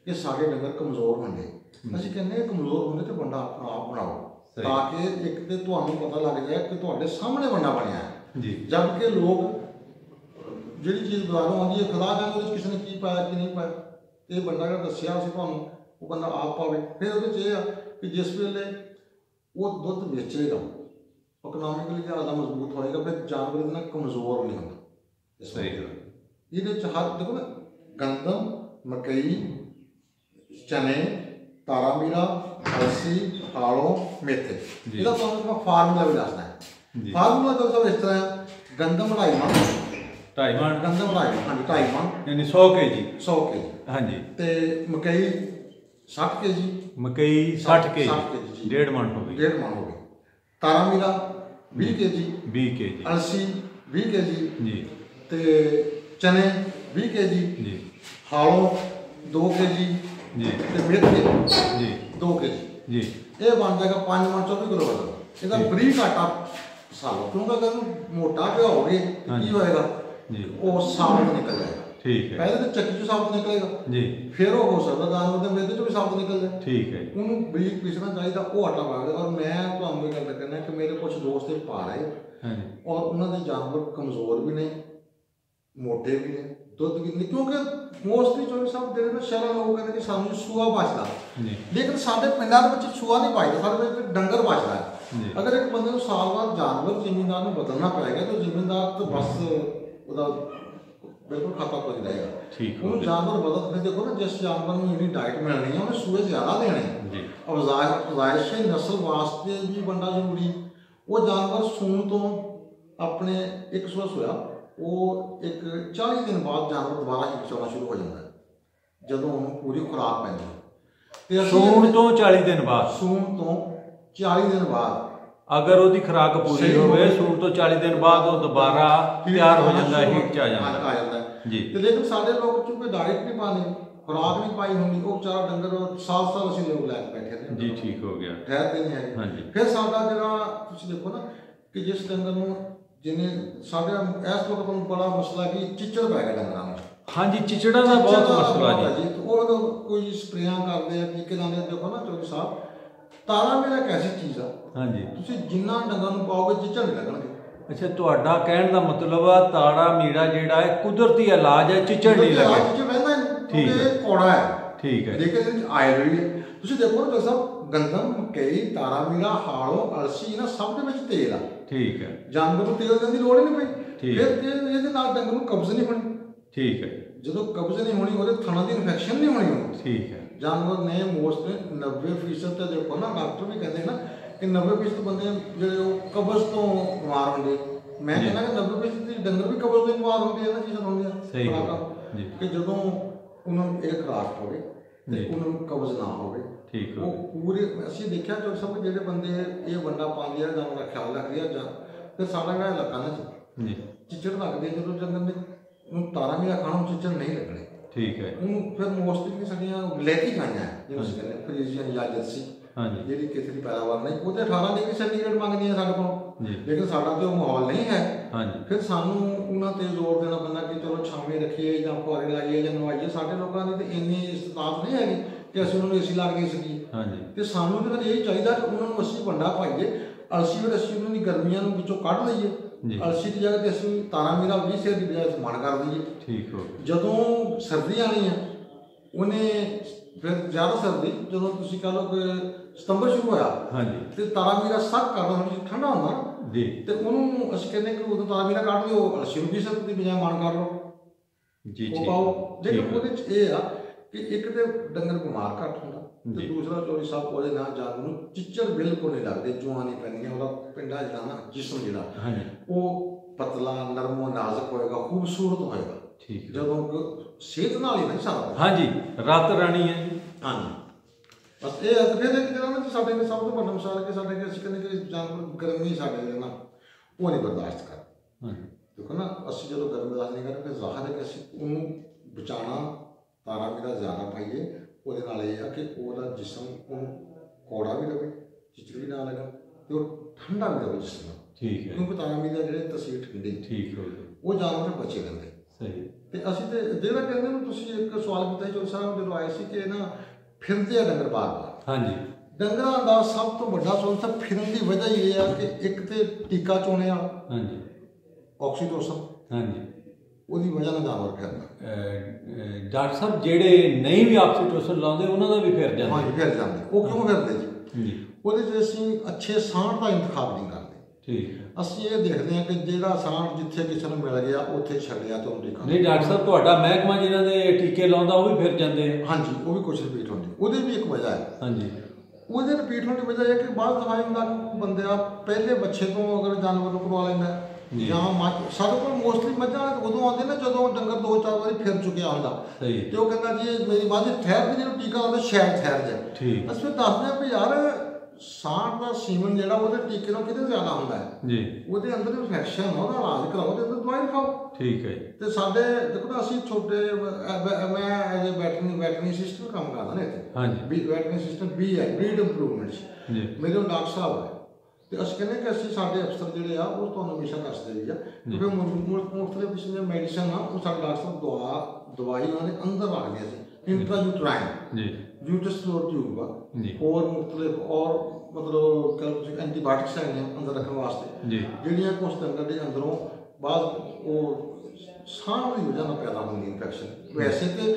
ਕਿ ਸਾਡੇ ਡੰਗਰ ਕਮਜ਼ੋਰ ਹੁੰਦੇ। ਅਸੀਂ ਕਹਿੰਦੇ ਕਮਜ਼ੋਰ ਹੁੰਦੇ ਤੇ ਬੰਦਾ ਆਪਣਾ ਆਪ ਬਣਾਓ, ਤਾਂ ਕਿ ਇੱਕ ਤੇ ਤੁਹਾਨੂੰ ਪਤਾ ਲੱਗ ਜਾਏ ਕਿ ਤੁਹਾਡੇ ਸਾਹਮਣੇ ਬੰਦਾ ਬਣਿਆ ਹੈ ਜੀ। ਜਦ ਕਿ ਲੋਕ ਜਿਹੜੀ ਚੀਜ਼ ਬਾਜ਼ਾਰੋਂ ਆਉਂਦੀ ਹੈ ਖੁਦਾ ਜਾਣੇ ਉਹਦੇ 'ਚ ਕਿਸੇ ਨੇ ਕੀ ਪਾਇਆ ਕੀ ਨਹੀਂ ਪਾਇਆ, ਇਹ ਬੰਦਾ ਜਿਹੜਾ ਦੱਸਿਆ ਅਸੀਂ ਤੁਹਾਨੂੰ ਉਹ ਬੰਦਾ ਆਪ ਪਾਵੇ। ਫਿਰ ਉਹਦੇ 'ਚ ਇਹ ਆ ਕਿ ਜਿਸ ਵੇਲੇ ਉਹ ਦੁੱਧ ਵੇਚੇਗਾ ਇਕਨੋਮਿਕਲੀ ਜ਼ਿਆਦਾ ਮਜ਼ਬੂਤ ਹੋਏਗਾ, ਫਿਰ ਜਾਨਵਰ ਇਹਦੇ ਨਾਲ ਕਮਜ਼ੋਰ ਨਹੀਂ ਹੁੰਦਾ। ਸਹੀ ਗੱਲ। ਇਹਦੇ 'ਚ ਹਰ ਦੇਖੋ ਨਾ, ਗੰਦਮ, ਮਕਈ, ਚਨੇ, ਤਾਰਾ ਮੀਰਾ, ਅਲਸੀ, ਹਾਲੋਂ, ਮੇਥੇ, ਇਹਦਾ ਤੁਹਾਨੂੰ ਮੈਂ ਫਾਰਮੂਲਾ ਵੀ ਦੱਸਦਾ ਹੈ। ਫਾਰਮੂਲਾ ਤਾਂ ਸਭ ਇਸ ਤਰ੍ਹਾਂ ਹੈ, ਗੰਦਮ 2.5 ਮਣ, ਗੰਦਮ 2.5 ਮਣ ਯਾਨੀ 100 kg, 100 kg, ਹਾਂਜੀ। ਤੇ ਮਕਈ 60 kg, ਮਕਈ 60 kg, 1.5 ਮਣ ਹੋ ਗਈ, 1.5 ਮਣ ਹੋ ਗਈ। ਤਾਰਾ ਮੀਰਾ 20 kg, 20 kg, ਅਲਸੀ 20 kg ਜੀ, ਤੇ ਚਨੇ 20 kg ਜੀ, ਹਾਲੋਂ 2 kg ਜੀ, ਤੇ ਮੇਥੇ ਜੀ 2 kg ਜੀ। ਇਹ ਬਣ ਜਾਏਗਾ 5 ਮਣ 24 ਕਿਲੋ ਵਜ਼ਨ। ਇਹਦਾ ਬਰੀਕ ਆਟਾ ਸਾਲੋ, ਕਿਉਂਕਿ ਅਗਰ ਮੋਟਾ ਭਿਓਗੇ ਕੀ ਹੋਏਗਾ ਜੀ, ਉਹ ਸਾਬਤ ਨਿਕਲ ਜਾਏਗਾ। ਠੀਕ ਹੈ। ਪਹਿਲੇ ਤਾਂ ਚੱਕੀ 'ਚ ਸਾਬਤ ਨਿਕਲੇਗਾ ਜੀ, ਫਿਰ ਉਹ ਹੋ ਸਕਦਾ ਜਾਨਵਰ ਦੇ ਮੇਦੇ 'ਚੋਂ ਵੀ ਸਾਬਤ ਨਿਕਲ ਜਾਏ। ਠੀਕ ਹੈ। ਉਹਨੂੰ ਬਰੀਕ ਪੀਸਣਾ ਚਾਹੀਦਾ, ਉਹ ਆਟਾ ਪਾਉਂਦੇ। ਔਰ ਮੈਂ ਤੁਹਾਨੂੰ ਇਹ ਗੱਲ ਕਹਿੰਦਾ ਕਿ ਮੇਰੇ ਕੁਝ ਦੋਸਤ ਇਹ ਪਾ ਰਹੇ ਔਰ ਉਹਨਾਂ ਦੇ ਜਾਨਵਰ ਕਮਜ਼ੋਰ ਵੀ ਨੇ, ਮੋਟੇ ਵੀ ਨੇ, ਦੁੱਧ ਵੀ ਨਹੀਂ, ਕਿਉਂਕਿ ਮੋਸਟਲੀ ਜੋ ਸਭ ਜਿਹੜੇ ਨਾ ਸ਼ਹਿਰਾਂ ਲੋਕ ਕਹਿੰਦੇ ਕਿ ਸਾਨੂੰ ਸੂਆ ਬਚਦਾ, ਲੇਕਿਨ ਸਾਡੇ ਪਿੰਡਾਂ ਦੇ ਵਿੱਚ ਸੂਆ ਨਹੀਂ ਬਚਦਾ, ਸਾਡੇ ਵਿੱਚ ਡੰਗਰ ਬਚਦਾ ਹੈ। ਅਗਰ ਇੱਕ ਬੰਦੇ ਨੂੰ ਸਾਲ ਬਾਅਦ ਜਾਨਵਰ ਜ਼ਿਮੀਂਦਾਰ ਨੂੰ ਬਦਲਣਾ ਪਏਗਾ ਤਾਂ ਜ਼ਿਮੀਂਦਾਰ ਤਾਂ ਬਸ ਉਹਦਾ ਬਿਲਕੁਲ ਖਾਤਾ ਖੁੱਲ ਜਾਏਗਾ। ਠੀਕ, ਉਹਨੂੰ ਜਾਨਵਰ ਬਦਲ। ਫਿਰ ਦੇਖੋ ਨਾ, ਜਿਸ ਜਾਨਵਰ ਨੂੰ ਇੰਨੀ ਡਾਈਟ ਮਿਲਣੀ ਹੈ ਉਹਨੇ ਸੂਏ ਜ਼ਿਆਦਾ ਦੇਣੇ, ਅਫਜ਼ਾਇਸ਼ੀ ਨਸਲ ਵਾਸਤੇ ਵੀ ਬੰਦਾ ਜ਼ਰੂਰੀ। ਉਹ ਜਾਨਵਰ ਸੂਣ ਤੋਂ ਆਪਣੇ ਇੱਕ ਸੂਆ ਸੋਇਆ, ਉਹ ਇੱਕ 40 ਦਿਨ ਬਾਅਦ ਜਾਨਵਰ ਦੁਬਾਰਾ ਹਿੱਕ ਚੋਣਾ ਸ਼ੁਰੂ ਹੋ ਜਾਂਦਾ ਹੈ, ਜਦੋਂ ਉਹਨੂੰ ਪੂਰੀ ਖੁਰਾਕ ਪੈਂਦੀ ਹੈ। ਤੇ ਸੂਣ ਤੋਂ 40 ਦਿਨ ਬਾਅਦ, ਸੂਣ ਤੋਂ 40 ਦਿਨ ਬਾਅਦ ਅਗਰ ਉਹਦੀ ਖੁਰਾਕ ਪੂਰੀ ਹੋਵੇ, ਸੂਣ ਤੋਂ 40 ਦਿਨ ਬਾਅਦ ਉਹ ਦੁਬਾਰਾ ਤਿਆਰ ਹੋ ਜਾਂਦਾ, ਹੀਟ 'ਚ ਆ ਜਾਂਦਾ ਜੀ। ਤੇ ਲੇਕਿਨ ਸਾਡੇ ਲੋਕ ਚੁੱਕੇ ਡਾਈਟ ਨਹੀਂ ਪਾਣੀ, ਖੁਰਾਕ ਨਹੀਂ ਪਾਈ ਹੁੰਦੀ, ਉਹ ਵਿਚਾਰਾ ਡੰਗਰ ਸਾਲ ਅਸੀਂ ਲੋਕ ਲੈ ਕੇ ਬੈਠੇ ਨੇ ਜੀ। ਠੀਕ ਹੋ ਗਿਆ, ਠਹਿਰਦੇ ਨਹੀਂ ਹੈਗੇ। ਹਾਂਜੀ। ਫਿਰ ਸਾਡਾ ਜਿਹੜਾ ਤੁਸੀਂ ਦੇਖੋ ਨਾ ਕਿ ਜਿਸ ਡੰਗਰ ਨੂੰ ਜਿਹਨੇ ਸਾਡੇ ਇਸ ਵਕਤ ਨੂੰ ਬੜਾ ਮਸਲਾ ਕਿ ਚਿੱਚੜ ਪੈ ਗਿਆ ਡੰਗਰਾਂ ਨੂੰ। ਹਾਂਜੀ, ਚਿਚੜਾਂ ਦਾ ਬਹੁਤ ਮਸਲਾ ਜੀ। ਉਹ ਕੋਈ ਸਪਰੇਆਂ ਕਰਦੇ ਆ, ਟੀਕੇ ਲਾਉਂਦੇ ਆ। ਦੇਖੋ ਨਾ ਚੌਧਰੀ ਸਾਹਿਬ, ਤਾਰਾ ਮੀਰਾ ਇੱਕ ਐਸੀ ਚੀਜ਼ ਆ, ਹਾਂਜੀ, ਤੁਸੀਂ ਜਿੰਨਾ ਡੰਗਰਾਂ ਨੂੰ ਪਾਓਗੇ ਚਿੱਚੜ ਨਹੀਂ ਲੱਗਣਗੇ। ਅੱਛਾ, ਤੁਹਾਡਾ ਕਹਿਣ ਦਾ ਮਤਲਬ ਆ ਤਾਰਾ ਮੀਰਾ ਜਿਹੜਾ ਹੈ ਕੁਦਰਤੀ ਇਲਾਜ ਹੈ, ਚਿੱਚੜ ਨਹੀਂ ਲੱਗੇਗਾ। ਚਿੱਚੜ ਰਹਿੰਦਾ ਨਹੀਂ, ਇਹ ਕੌੜਾ ਹੈ। ਠੀਕ ਹੈ। ਲੇਕਿਨ ਇਹਦੇ ਵਿੱਚ ਆਇਰਨ ਵੀ ਹੈ। ਤੁਸੀਂ ਦੇਖੋ ਨਾ ਸਭ ਗੰਦਮ, ਮਕਈ, ਤਾਰਾ ਮੀਰਾ, ਹਾਲੋਂ, ਅਲਸੀ, ਇਹਨਾਂ ਸਭ ਦੇ ਵਿੱਚ ਤੇਲ ਆ। ਠੀਕ ਹੈ। ਜਾਨਵਰ ਨੂੰ ਤੇਲ ਦੇਣ ਦੀ ਲੋੜ ਹੀ ਨਹੀਂ ਪਈ। ਫਿਰ ਇਹਦੇ ਨਾਲ ਡੰਗਰ ਨੂੰ ਕਬਜ਼ ਨਹੀਂ ਹੋਣੀ। ਠੀਕ ਹੈ। ਜਦੋਂ ਕਬਜ਼ ਨਹੀਂ ਹੋਣੀ, ਉਹਦੇ ਥਣਾਂ ਦੀ ਇਨਫੈਕਸ਼ਨ ਨਹੀਂ ਹੋਣੀ ਉਹਨੂੰ। ਠੀਕ ਹੈ। ਜਾਨਵਰ ਨੇ ਮੋਸਟਲੀ 90% ਤਾਂ ਦੇਖੋ ਨਾ, ਡਾਕਟਰ ਵੀ ਕਹਿੰਦੇ ਨਾ ਕਿ 90% ਬੰਦੇ ਜਿਹੜੇ ਉਹ ਕਬਜ਼ ਤੋਂ ਬਿਮਾਰ ਹੁੰਦੇ। ਮੈਂ ਕਹਿੰਦਾ ਕਿ 90% ਦੀ ਡੰਗਰ ਵੀ ਕਬਜ਼ ਤੋਂ ਬਿਮਾਰ ਹੁੰਦੇ, ਇਹਨਾਂ ਚੀਜ਼ਾਂ ਹੁੰਦੀਆਂ। ਸਹੀ ਗੱਲ ਕਿ ਜਦੋਂ ਉਹਨਾਂ ਨੂੰ ਇਹ ਖੁਰਾਕ ਹੋਵੇ ਤੇ ਉਹਨਾਂ ਨੂੰ ਕਬਜ਼ ਨਾ ਹੋਵੇ। ਠੀਕ ਹੈ। ਉਹ ਪੂਰੇ ਅਸੀਂ ਦੇਖਿਆ ਜੋ ਸਭ ਜਿਹੜੇ ਬੰਦੇ ਇਹ ਵੰਡਾ ਪਾਉਂਦੇ ਆ, ਜਾਨਵਰ ਦਾ ਖਿਆਲ ਰੱਖਦੇ ਆ, ਜਾਂ ਫਿਰ ਸਾਡਾ ਜਿਹੜਾ ਇਲਾਕਾ ਨਾ ਜੀ ਚਿੱਚੜ ਲੱਗਦੇ ਜਦੋਂ ਡੰਗਰ ਨੇ ਉਹਨੂੰ ਤਾਰਾ ਮੀਰਾ ਖਾਣਾ, ਚਿੱਚੜ ਨਹੀਂ ਲੱਗਣੇ। ਠੀਕ ਹੈ। ਉਹਨੂੰ ਫਿਰ ਮੋਸਟਲੀ ਸਾਡੀਆਂ ਬਲੈਕੀ ਖਾਈਆਂ ਜਿਹਨੂੰ ਅਸੀਂ ਕਹਿੰਦੇ ਫਰੀਜ਼ੀਅਨ ਜਾਂ ਜਰਸੀ, ਜਿਹੜੀ ਕਿਸੇ ਦੀ ਪੈਦਾਵਾਰ ਨਹੀਂ, ਉਹ ਤੇ 18 ਡਿਗਰੀ ਸੈਂਟੀਗ੍ਰੇਡ ਮੰਗਦੀਆਂ ਸਾਡੇ ਕੋਲ, ਲੇਕਿਨ ਸਾਡਾ ਤੇ ਉਹ ਮਾਹੌਲ ਨਹੀਂ ਹੈ। ਫਿਰ ਸਾਨੂੰ ਉਹਨਾਂ ਤੇ ਜ਼ੋਰ ਦੇਣਾ ਪੈਂਦਾ ਕਿ ਚਲੋ ਛਾਵੇਂ ਰੱਖੀਏ ਜਾਂ ਫੁਆਰੇ ਲਾਈਏ ਜਾਂ ਨਵਾਈਏ। ਸਾਡੇ ਲੋਕਾਂ ਦੀ ਤੇ ਇੰਨੀ ਇਸਤਾਦ ਨਹੀਂ ਹੈਗੀ ਕਿ ਅਸੀਂ ਉਹਨਾਂ ਨੂੰ ਏਸੀ ਲਾ ਕੇ ਸਕੀਏ। ਤੇ ਸਾਨੂੰ ਤਾਂ ਫਿਰ ਇਹ ਚਾਹੀਦਾ ਕਿ ਉਹਨਾਂ ਨੂੰ ਅਸੀਂ ਵੰਡਾ ਪਾਈਏ। ਅਲਸੀ ਫਿਰ ਅਸੀਂ ਉਹਨਾਂ ਦੀ ਗਰਮੀਆਂ ਨੂੰ ਵਿੱਚੋਂ ਕੱਢ ਲਈਏ। ਅਲਸੀ ਦੀ ਜਗ੍ਹਾ ਤੇ ਅਸੀਂ ਤਾਰਾ ਮੀਰਾ 20 ਸੇਰ ਦੀ ਬਜਾਏ ਮਣ ਕਰ ਦਈਏ। ਠੀਕ ਹੋ। ਜਦੋਂ ਸਰਦੀ ਆਣੀ ਆ, ਉਹਨੇ ਫਿਰ ਜ਼ਿਆਦਾ ਸਰਦੀ ਜਦੋਂ ਤੁਸੀਂ ਕਹ ਲਓ ਕਿ ਸਤੰਬਰ ਸ਼ੁਰੂ ਹੋਇਆ ਹਾਂਜੀ ਤੇ ਤਾਰਾ ਮੀਰਾ ਸਭ ਕਰਦਾ ਹੁੰਦਾ ਠੰਡਾ ਹੁੰਦਾ ਨਾ ਜੀ ਤੇ ਉਹਨੂੰ ਅਸੀਂ ਕਹਿੰਦੇ ਕਿ ਉਦੋਂ ਤਾਰਾ ਮੀਰਾ ਕੱਢ ਦਿਓ ਅਲਸੀ ਨੂੰ ਵੀ ਸਭ ਦੀ ਬਜਾਏ ਮਨ ਕਰ ਲਓ ਜੀ ਉਹ ਪਾਓ ਲੇਕਿਨ ਉਹਦੇ ਚ ਇਹ ਆ ਕਿ ਇੱਕ ਤੇ ਡੰਗਰ ਬਿਮਾਰ ਘੱਟ ਹੁੰਦਾ ਤੇ ਦੂਸਰਾ ਚੋਰੀ ਸਾਹਿਬ ਉਹਦੇ ਨਾਲ ਜਾਨ ਨੂੰ ਚਿੱਚੜ ਬਿਲਕੁਲ ਨਹੀਂ ਲੱਗਦੇ ਜੂਆਂ ਨਹੀਂ ਪੈਂਦੀਆਂ ਉਹਦਾ ਪਿੰਡਾ ਜਿਹੜਾ ਨਾ ਜਿਸਮ ਜਿਹੜਾ ਉਹ ਪਤਲਾ ਨਰਮੋ ਨਾਜ਼ੁਕ ਹੋਏਗਾ ਖੂਬਸੂਰਤ ਹੋਏਗਾ ਠੀਕ ਜਦੋਂ ਸਿਹਤ ਨਾਲ ਹੀ ਨਹੀਂ ਸਾਰਾ ਹਾਂਜੀ ਰਾਤ ਰਾਣੀ ਹੈ ਜੀ ਹਾਂਜੀ ਬਸ ਇਹ ਫਿਰ ਇੱਕ ਜਿਹੜਾ ਨਾ ਸਾਡੇ ਸਭ ਤੋਂ ਵੱਡਾ ਮਿਸਾਲ ਕਿ ਸਾਡੇ ਅਸੀਂ ਕਹਿੰਦੇ ਕਿ ਜਾਨਵਰ ਗਰਮੀ ਸਾਡੇ ਦੇ ਨਾ ਉਹ ਨਹੀਂ ਬਰਦਾਸ਼ਤ ਕਰ ਦੇਖੋ ਨਾ ਅਸੀਂ ਜਦੋਂ ਗਰਮੀ ਬਰਦਾਸ਼ਤ ਨਹੀਂ ਕਰਦੇ ਫਿਰ ਜ਼ਾਹਰ ਹੈ ਕਿ ਅਸੀਂ ਉਹਨੂੰ ਬਚਾਉਣਾ ਤਾਰਾ ਮੀਰਾ ਜ਼ਿਆਦਾ ਪਾਈਏ ਉਹਦੇ ਨਾਲ ਇਹ ਆ ਕਿ ਉਹਦਾ ਜਿਸਮ ਉਹਨੂੰ ਕੌੜਾ ਵੀ ਰਹੇ ਚਿਚੜ ਵੀ ਨਾ ਲੱਗਾ ਤੇ ਉਹ ਠੰਡਾ ਵੀ ਰਹੇ ਜਿਸਮ ਠੀਕ ਹੈ ਕਿਉਂਕਿ ਤਾਰਾ ਮੀਰਾ ਜਿਹੜੇ ਤਸੀਰ ਠੰਡੀ ਠੀਕ ਹੋ ਗਿਆ ਉਹ ਜਾਨਵਰ ਬਚੇ ਰਹਿੰਦੇ ਸਹੀ ਤੇ ਅਸੀਂ ਤੇ ਜਿਹੜਾ ਕਹਿੰਦੇ ਨਾ ਤੁਸੀਂ ਇੱਕ ਸਵਾਲ ਕੀਤਾ ਸੀ ਚੌਧਰੀ ਸਾਹਿਬ ਜਦੋਂ ਆਏ ਸੀ ਕਿ ਨਾ ਫਿਰਦੇ ਆ ਡੰਗਰ ਬਾਰ-ਬਾਰ ਹਾਂਜੀ ਡੰਗਰਾਂ ਦਾ ਸਭ ਤੋਂ ਵੱਡਾ ਸੋਲ ਫਿਰਨ ਦੀ ਵਜ੍ਹਾ ਇਹ ਆ ਕਿ ਇੱਕ ਤੇ ਟੀਕਾ ਚੋਣੇ ਆ ਹਾਂਜੀ ਆਕਸੀਟੋਸਨ ਹਾਂਜੀ ਉਹਦੀ ਵਜ੍ਹਾ ਨਾਲ ਜਾਨਵਰ ਫਿਰਦਾ ਡਾਕਟਰ ਸਾਹਿਬ ਜਿਹੜੇ ਨਹੀਂ ਵੀ ਆਕਸੀਟੋਸਨ ਲਾਉਂਦੇ ਉਹਨਾਂ ਦਾ ਵੀ ਫਿਰ ਜਾਂਦਾ ਹਾਂਜੀ ਫਿਰ ਜਾਂਦੇ ਉਹ ਕਿਉਂ ਫਿਰਦੇ ਜੀ ਉਹਦੇ 'ਚ ਅਸੀਂ ਅੱਛੇ ਸਾਂਢ ਦਾ ਇੰਤਖਾਬ ਨਹੀਂ ਕਰਦੇ ਠੀਕ ਅਸੀਂ ਇਹ ਦੇਖਦੇ ਹਾਂ ਕਿ ਜਿਹੜਾ ਸਾਂਢ ਜਿੱਥੇ ਕਿਸੇ ਨੂੰ ਮਿਲ ਗਿਆ ਉੱਥੇ ਛੱਡਿਆ ਤੇ ਉਹਨੂੰ ਟੀਕਾ ਨਹੀਂ ਡਾਕਟਰ ਸਾਹਿਬ ਤੁਹਾਡਾ ਮਹਿਕਮਾ ਜਿਹਨਾਂ ਦੇ ਟੀਕੇ ਲਾਉਂਦਾ ਉਹ ਵੀ ਫਿਰ ਜਾਂਦੇ ਹਾਂਜੀ ਉਹ ਵੀ ਕੁਛ ਰਿਪੀਟ ਹੁੰਦੇ ਉਹਦੇ ਵੀ ਇੱਕ ਵਜ੍ਹਾ ਹੈ ਹਾਂਜੀ ਉਹਦੇ ਰਿਪੀਟ ਹੋਣ ਦੀ ਵਜ੍ਹਾ ਇਹ ਕਿ ਬਾਅਦ ਦਵਾਈ ਹੁੰਦਾ ਕਿ ਬੰਦਾ ਪਹਿਲੇ ਬੱਚੇ ਤੋਂ ਅਗਰ ਜਾਨਵਰ ਨੂੰ ਕਰਵਾ ਲੈਂਦਾ ਜਾਂ ਮੱਝ ਸਾਡੇ ਕੋਲ ਮੋਸਟਲੀ ਮੱਝਾਂ ਉਦੋਂ ਆਉਂਦੇ ਨੇ ਜਦੋਂ ਡੰਗਰ 2-4 ਵਾਰੀ ਫਿਰ ਚੁੱਕਿਆ ਹੁੰਦਾ ਤੇ ਉਹ ਕਹਿੰਦਾ ਜੀ ਮੇਰੀ ਮੱਝ ਠਹਿਰ ਦੀ ਜਿਹਨੂੰ ਟੀਕਾ ਲਾਉਂਦਾ ਸ਼ਾਇਦ ਠਹਿਰ ਜਾਏ ਅਸੀਂ ਫਿਰ ਦੱਸਦੇ ਹਾਂ ਵੀ ਯਾਰ ਸਾਂਢ ਦਾ ਸੀਮਨ ਜਿਹੜਾ ਉਹਦੇ ਟੀਕੇ ਨਾਲ ਕਿਤੇ ਜ਼ਿਆਦਾ ਹੁੰਦਾ ਹੈ ਜੀ ਉਹਦੇ ਅੰਦਰ ਇਨਫੈਕਸ਼ਨ ਉਹਦਾ ਇਲਾਜ ਕਰਾਓ ਤੇ ਦਵਾਈ ਖਾਓ ਠੀਕ ਹੈ ਤੇ ਸਾਡੇ ਦੇਖੋ ਨਾ ਅਸੀਂ ਛੋਟੇ ਮੈਂ ਐਜ਼ ਅ ਵੈਟਰਨਰੀ ਅਸਿਸਟੈਂਟ ਕੰਮ ਕਰਦਾ ਨੇ ਇੱਥੇ ਹਾਂਜੀ ਵੈਟਰਨਰੀ ਅਸਿਸਟੈਂਟ ਵੀ ਹੈ ਬਰੀਡ ਇੰਪਰੂਵਮੈਂਟਸ ਜੀ ਮੇਰੇ ਡਾਕਟਰ ਸਾਹਿਬ ਹੈ ਤੇ ਅਸੀਂ ਕਹਿੰਦੇ ਕਿ ਅਸੀਂ ਸਾਡੇ ਅਫਸਰ ਜਿਹੜੇ ਆ ਉਹ ਤੁਹਾਨੂੰ ਹਮੇਸ਼ਾ ਦੱਸਦੇ ਵੀ ਆ ਕਿਉਂਕਿ ਮੁਖਤਲਿਫ ਕਿਸਮ ਦੀਆਂ ਮੈਡੀਸਨ ਆ ਉਹ ਸਾਡੇ ਡਾਕਟਰ ਸਾਹਿਬ ਦਵਾਈ ਉਹਨਾਂ ਦੇ ਅੰਦਰ ਰੱਖਦੇ ਸੀ ਇੰਟਰਾਯੂਟਰਾਈਨ ਜੀ ਯੂਟਰਸ ਫਲੋਰ ਟਿਊਬ ਆ ਹੋਰ ਮੁਖਤਲਿਫ ਔਰ ਮਤਲਬ ਕਹ ਐਂਟੀਬਾਇਓਟਿਕਸ ਹੈ ਅੰਦਰ ਰੱਖਣ ਵਾਸਤੇ ਜਿਹੜੀਆਂ ਕੁਝ ਡੰਗਰ ਦੇ ਅੰਦਰੋਂ ਬਾਅਦ ਉਹ ਸਾਹ ਦੀ ਵਜ੍ਹਾ ਨਾਲ ਪੈਦਾ ਹੁੰਦੀ ਇਨਫੈਕਸ਼ਨ ਵੈਸੇ ਤੇ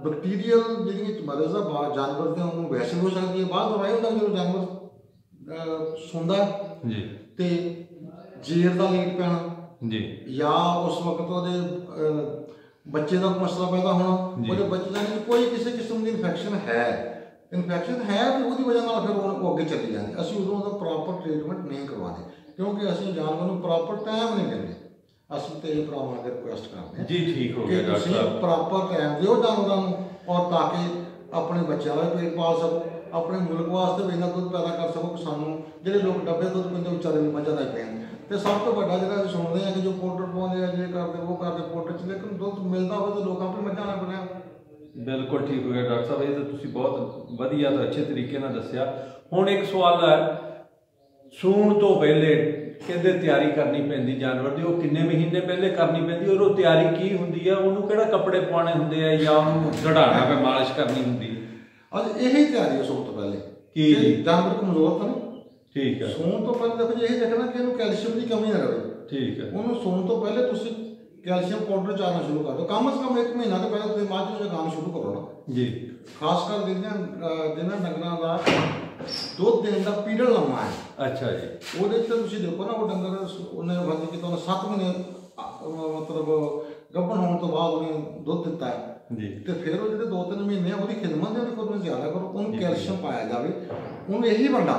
ਬੈਕਟੀਰੀਅਲ ਜਿਹੜੀਆਂ ਮਰਜ਼ ਆ ਬਾਹਰ ਜਾਨਵਰ ਦੇ ਉਹਨੂੰ ਵੈਸੇ ਹੋ ਸਕਦੀ ਹੈ ਬਾਅਦ ਦਵਾਈ ਹੁੰਦਾ ਜਦੋਂ ਜਾਨਵਰ ਸੌਂਦਾ ਜੀ ਤੇ ਜੇਰ ਦਾ ਲੇਟ ਪੈਣਾ ਜੀ ਜਾਂ ਉਸ ਵਕਤ ਉਹਦੇ ਬੱਚੇ ਦਾ ਮਸਲਾ ਪੈਦਾ ਹੋਣਾ ਉਹਦੇ ਬੱਚੇ ਦਾ ਕੋਈ ਕਿਸੇ ਕਿਸਮ ਦੀ ਇਨਫੈਕਸ਼ਨ ਹੈ ਤੇ ਉਹਦੀ ਵਜ੍ਹਾ ਨਾਲ ਫਿਰ ਉਹ ਅੱਗੇ ਚੱਲੀ ਜਾਂਦੀ ਅਸੀਂ ਉਦੋਂ ਉਹਦਾ ਪ੍ਰੋਪਰ ਟ੍ਰੀਟਮੈਂਟ ਨਹੀਂ ਕਰਵਾਉਂਦੇ ਕਿਉਂਕਿ ਅਸੀਂ ਜਾਨਵਰ ਨੂੰ ਪ੍ਰੋਪਰ ਟਾਈਮ ਨਹੀਂ ਦਿੰਦੇ ਅਸੀਂ ਤੇ ਇਹ ਭਰਾਵਾਂ ਅੱਗੇ ਰਿਕੁਐਸਟ ਕਰਦੇ ਹਾਂ ਜੀ ਠੀਕ ਹੋ ਗਿਆ ਡਾਕਟਰ ਸਾਹਿਬ ਪ੍ਰੋਪਰ ਟਾਈਮ ਦਿਓ ਜਾਨਵਰਾਂ ਨੂੰ ਔਰ ਤਾਂ ਕਿ ਆਪਣੇ ਬੱਚਿਆਂ ਦਾ ਪੇਟ ਪਾਲ ਸਕੋ ਆਪਣੇ ਮੁਲਕ ਵਾਸਤੇ ਵੀ ਇਹਨਾਂ ਦੁੱਧ ਪੈਦਾ ਕਰ ਸਕੋ ਕਿ ਸਾਨੂੰ ਜਿਹੜੇ ਲੋਕ ਡੱਬੇ ਦੁੱਧ ਪੀਂਦੇ ਵਿਚਾਰੇ ਨੂੰ ਮੱਝਾਂ ਦਾ ਪੈਣ ਤੇ ਸਭ ਤੋਂ ਵੱਡਾ ਜਿਹੜਾ ਅਸੀਂ ਸੁਣਦੇ ਹਾਂ ਕਿ ਜੋ ਪਾਊਡਰ ਪਾਉਂਦੇ ਆ ਜਿਹੜੇ ਕਰਦੇ ਉਹ ਕਰਦੇ ਪਾਊਡਰ 'ਚ ਲੇਕਿਨ ਦੁੱਧ ਮਿਲਦਾ ਹੋਵੇ ਤਾਂ ਲੋਕਾਂ ਆਪਣੀ ਮੱਝਾਂ ਨਾਲ ਬਣਿਆ ਬਿਲਕੁਲ ਠੀਕ ਹੋ ਗਿਆ ਡਾਕਟਰ ਸਾਹਿਬ ਇਹ ਤਾਂ ਤੁਸੀਂ ਬਹੁਤ ਵਧੀਆ ਤੇ ਅੱਛੇ ਤਰੀਕੇ ਨਾਲ ਦੱਸਿਆ ਹੁਣ ਇੱਕ ਸਵਾਲ ਹੈ ਸੂਣ ਤੋਂ ਪਹਿਲੇ ਕਹਿੰਦੇ ਤਿਆਰੀ ਕਰਨੀ ਪੈਂਦੀ ਜਾਨਵਰ ਦੀ ਉਹ ਕਿੰਨੇ ਮਹੀਨੇ ਪਹਿਲੇ ਕਰਨੀ ਪੈਂਦੀ ਔਰ ਉਹ ਤਿਆਰੀ ਕੀ ਹੁੰਦੀ ਆ ਉਹਨੂੰ ਕਿਹੜਾ ਕੱਪੜੇ ਪਾਉਣੇ ਹੁੰਦੇ ਆ ਜਾਂ ਉਹਨੂੰ ਦੜਾਣਾ ਤੇ ਮਾਲਿਸ਼ ਕਰਨੀ ਹੁੰਦੀ ਹੈ ਅੱਜ ਇਹੀ ਤਿਆਰੀ ਹੈ ਸੌਣ ਤੋਂ ਪਹਿਲੇ ਕੀ ਜਾਨਵਰ ਕਮਜ਼ੋਰ ਤਾਂ ਨਹੀਂ ਠੀਕ ਹੈ ਸੌਣ ਤੋਂ ਪਹਿਲੇ ਦੇਖੋ ਜੀ ਇਹ ਦੇਖਣਾ ਕਿ ਇਹਨੂੰ ਕੈਲਸ਼ੀਅਮ ਦੀ ਕਮੀ ਨਾ ਰਹੇ ਠੀਕ ਹੈ ਉਹਨੂੰ ਸੌਣ ਤੋਂ ਪਹਿਲੇ ਤੁਸੀਂ ਕੈਲਸ਼ੀਅਮ ਪਾਊਡਰ ਚਾਹਣਾ ਸ਼ੁਰੂ ਕਰ ਦਿਓ ਕਮ ਸੇ ਕਮ 1 ਮਹੀਨਾ ਤੋਂ ਪਹਿਲਾਂ ਤੁਸੀਂ ਮਾਝ ਨੂੰ ਕੰਮ ਸ਼ੁਰੂ ਕਰੋ ਨਾ ਜੀ ਖਾਸ ਕਰ ਜਿਹਨਾਂ ਡੰਗਰਾਂ ਦਾ ਦੁੱਧ ਦੇਣ ਦਾ ਪੀਰੀਅਡ ਲੰਮਾ ਹੈ ਅੱਛਾ ਜੀ ਉਹਦੇ 'ਚ ਤੁਸੀਂ ਦੇਖੋ ਨਾ ਉਹ ਡੰਗਰ ਉਹਨੇ ਬੰਦ ਕੀਤਾ ਉਹਨੇ 7 ਮਹੀਨੇ ਮਤਲਬ ਗੱਭਣ ਹੋਣ ਤੋਂ ਬਾਅਦ ਉਹਨੇ ਦੁੱਧ ਦਿੱਤਾ ਹੈ ਜੀ ਤੇ ਫਿਰ ਉਹ ਜਿਹੜੇ 2-3 ਮਹੀਨੇ ਉਹਦੀ ਖਿਦਮਤ ਦੇ ਉਹਨੂੰ ਜ਼ਿਆਦਾ ਕਰੋ ਉਹਨੂੰ ਕੈਲਸ਼ੀਅਮ ਪਾਇਆ ਜਾਵੇ ਉਹਨੂੰ ਇਹੀ ਵੰਡਾ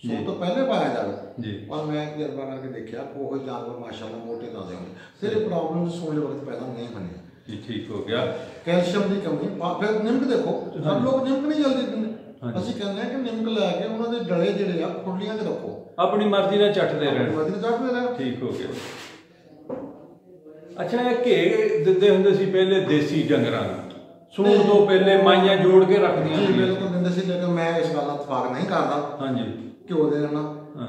ਸੌਣ ਤੋਂ ਪਹਿਲੇ ਪਾਇਆ ਜਾਵੇ ਜੀ ਔਰ ਮੈਂ ਤਜਰਬਾ ਕਰਕੇ ਦੇਖਿਆ ਉਹ ਜਾਨਵਰ ਮਾਸ਼ਾਅੱਲਾ ਮੋਟੇ ਤਾਜ਼ੇ ਹੁੰਦੇ ਫਿਰ ਇਹ ਪ੍ਰੋਬਲਮ ਸੌਣ ਦੇ ਵਕਤ ਪੈਦਾ ਨਹੀਂ ਹੋਣੀ ਜੀ ਠੀਕ ਹੋ ਗਿਆ ਕੈਲਸ਼ੀਅਮ ਦੀ ਕਮੀ ਫਿਰ ਨਿੰਮਕ ਦੇਖੋ ਸਭ ਲੋਕ ਨਿੰਮਕ ਨਹੀਂ ਜਲਦੀ ਪੀਂਦੇ ਅਸੀਂ ਕਹਿੰਦੇ ਹਾਂ ਕਿ ਨਿੰਮਕ ਲੈ ਕੇ ਉਹਨਾਂ ਦੇ ਡਲੇ ਜਿਹੜੇ ਆ ਖੁਰਲੀਆਂ 'ਚ ਰੱਖੋ ਆਪਣੀ ਮਰਜ਼ੀ ਨਾਲ ਚੱਟਦੇ ਰਹਿਣ ਠੀਕ ਹੋ ਗਿਆ ਅੱਛਾ ਇਹ ਘੇ ਦਿੰਦੇ ਹੁੰਦੇ ਸੀ ਪਹਿਲੇ ਦੇਸੀ ਡੰਗਰਾਂ ਨੂੰ ਸੂਣ ਤੋਂ ਪਹਿਲੇ ਮਾਈਆਂ ਜੋੜ ਕੇ ਰੱਖਦੀਆਂ ਸੀ ਬਿਲਕੁਲ ਦਿੰਦੇ ਸੀ ਲੇਕਿਨ ਮੈਂ ਇਸ ਗੱਲ ਨਾਲ ਇਤਫਾਕ ਨਹੀਂ ਕਰਦਾ ਹਾਂਜੀ ਘਿਓ ਦੇ ਦੇਣਾ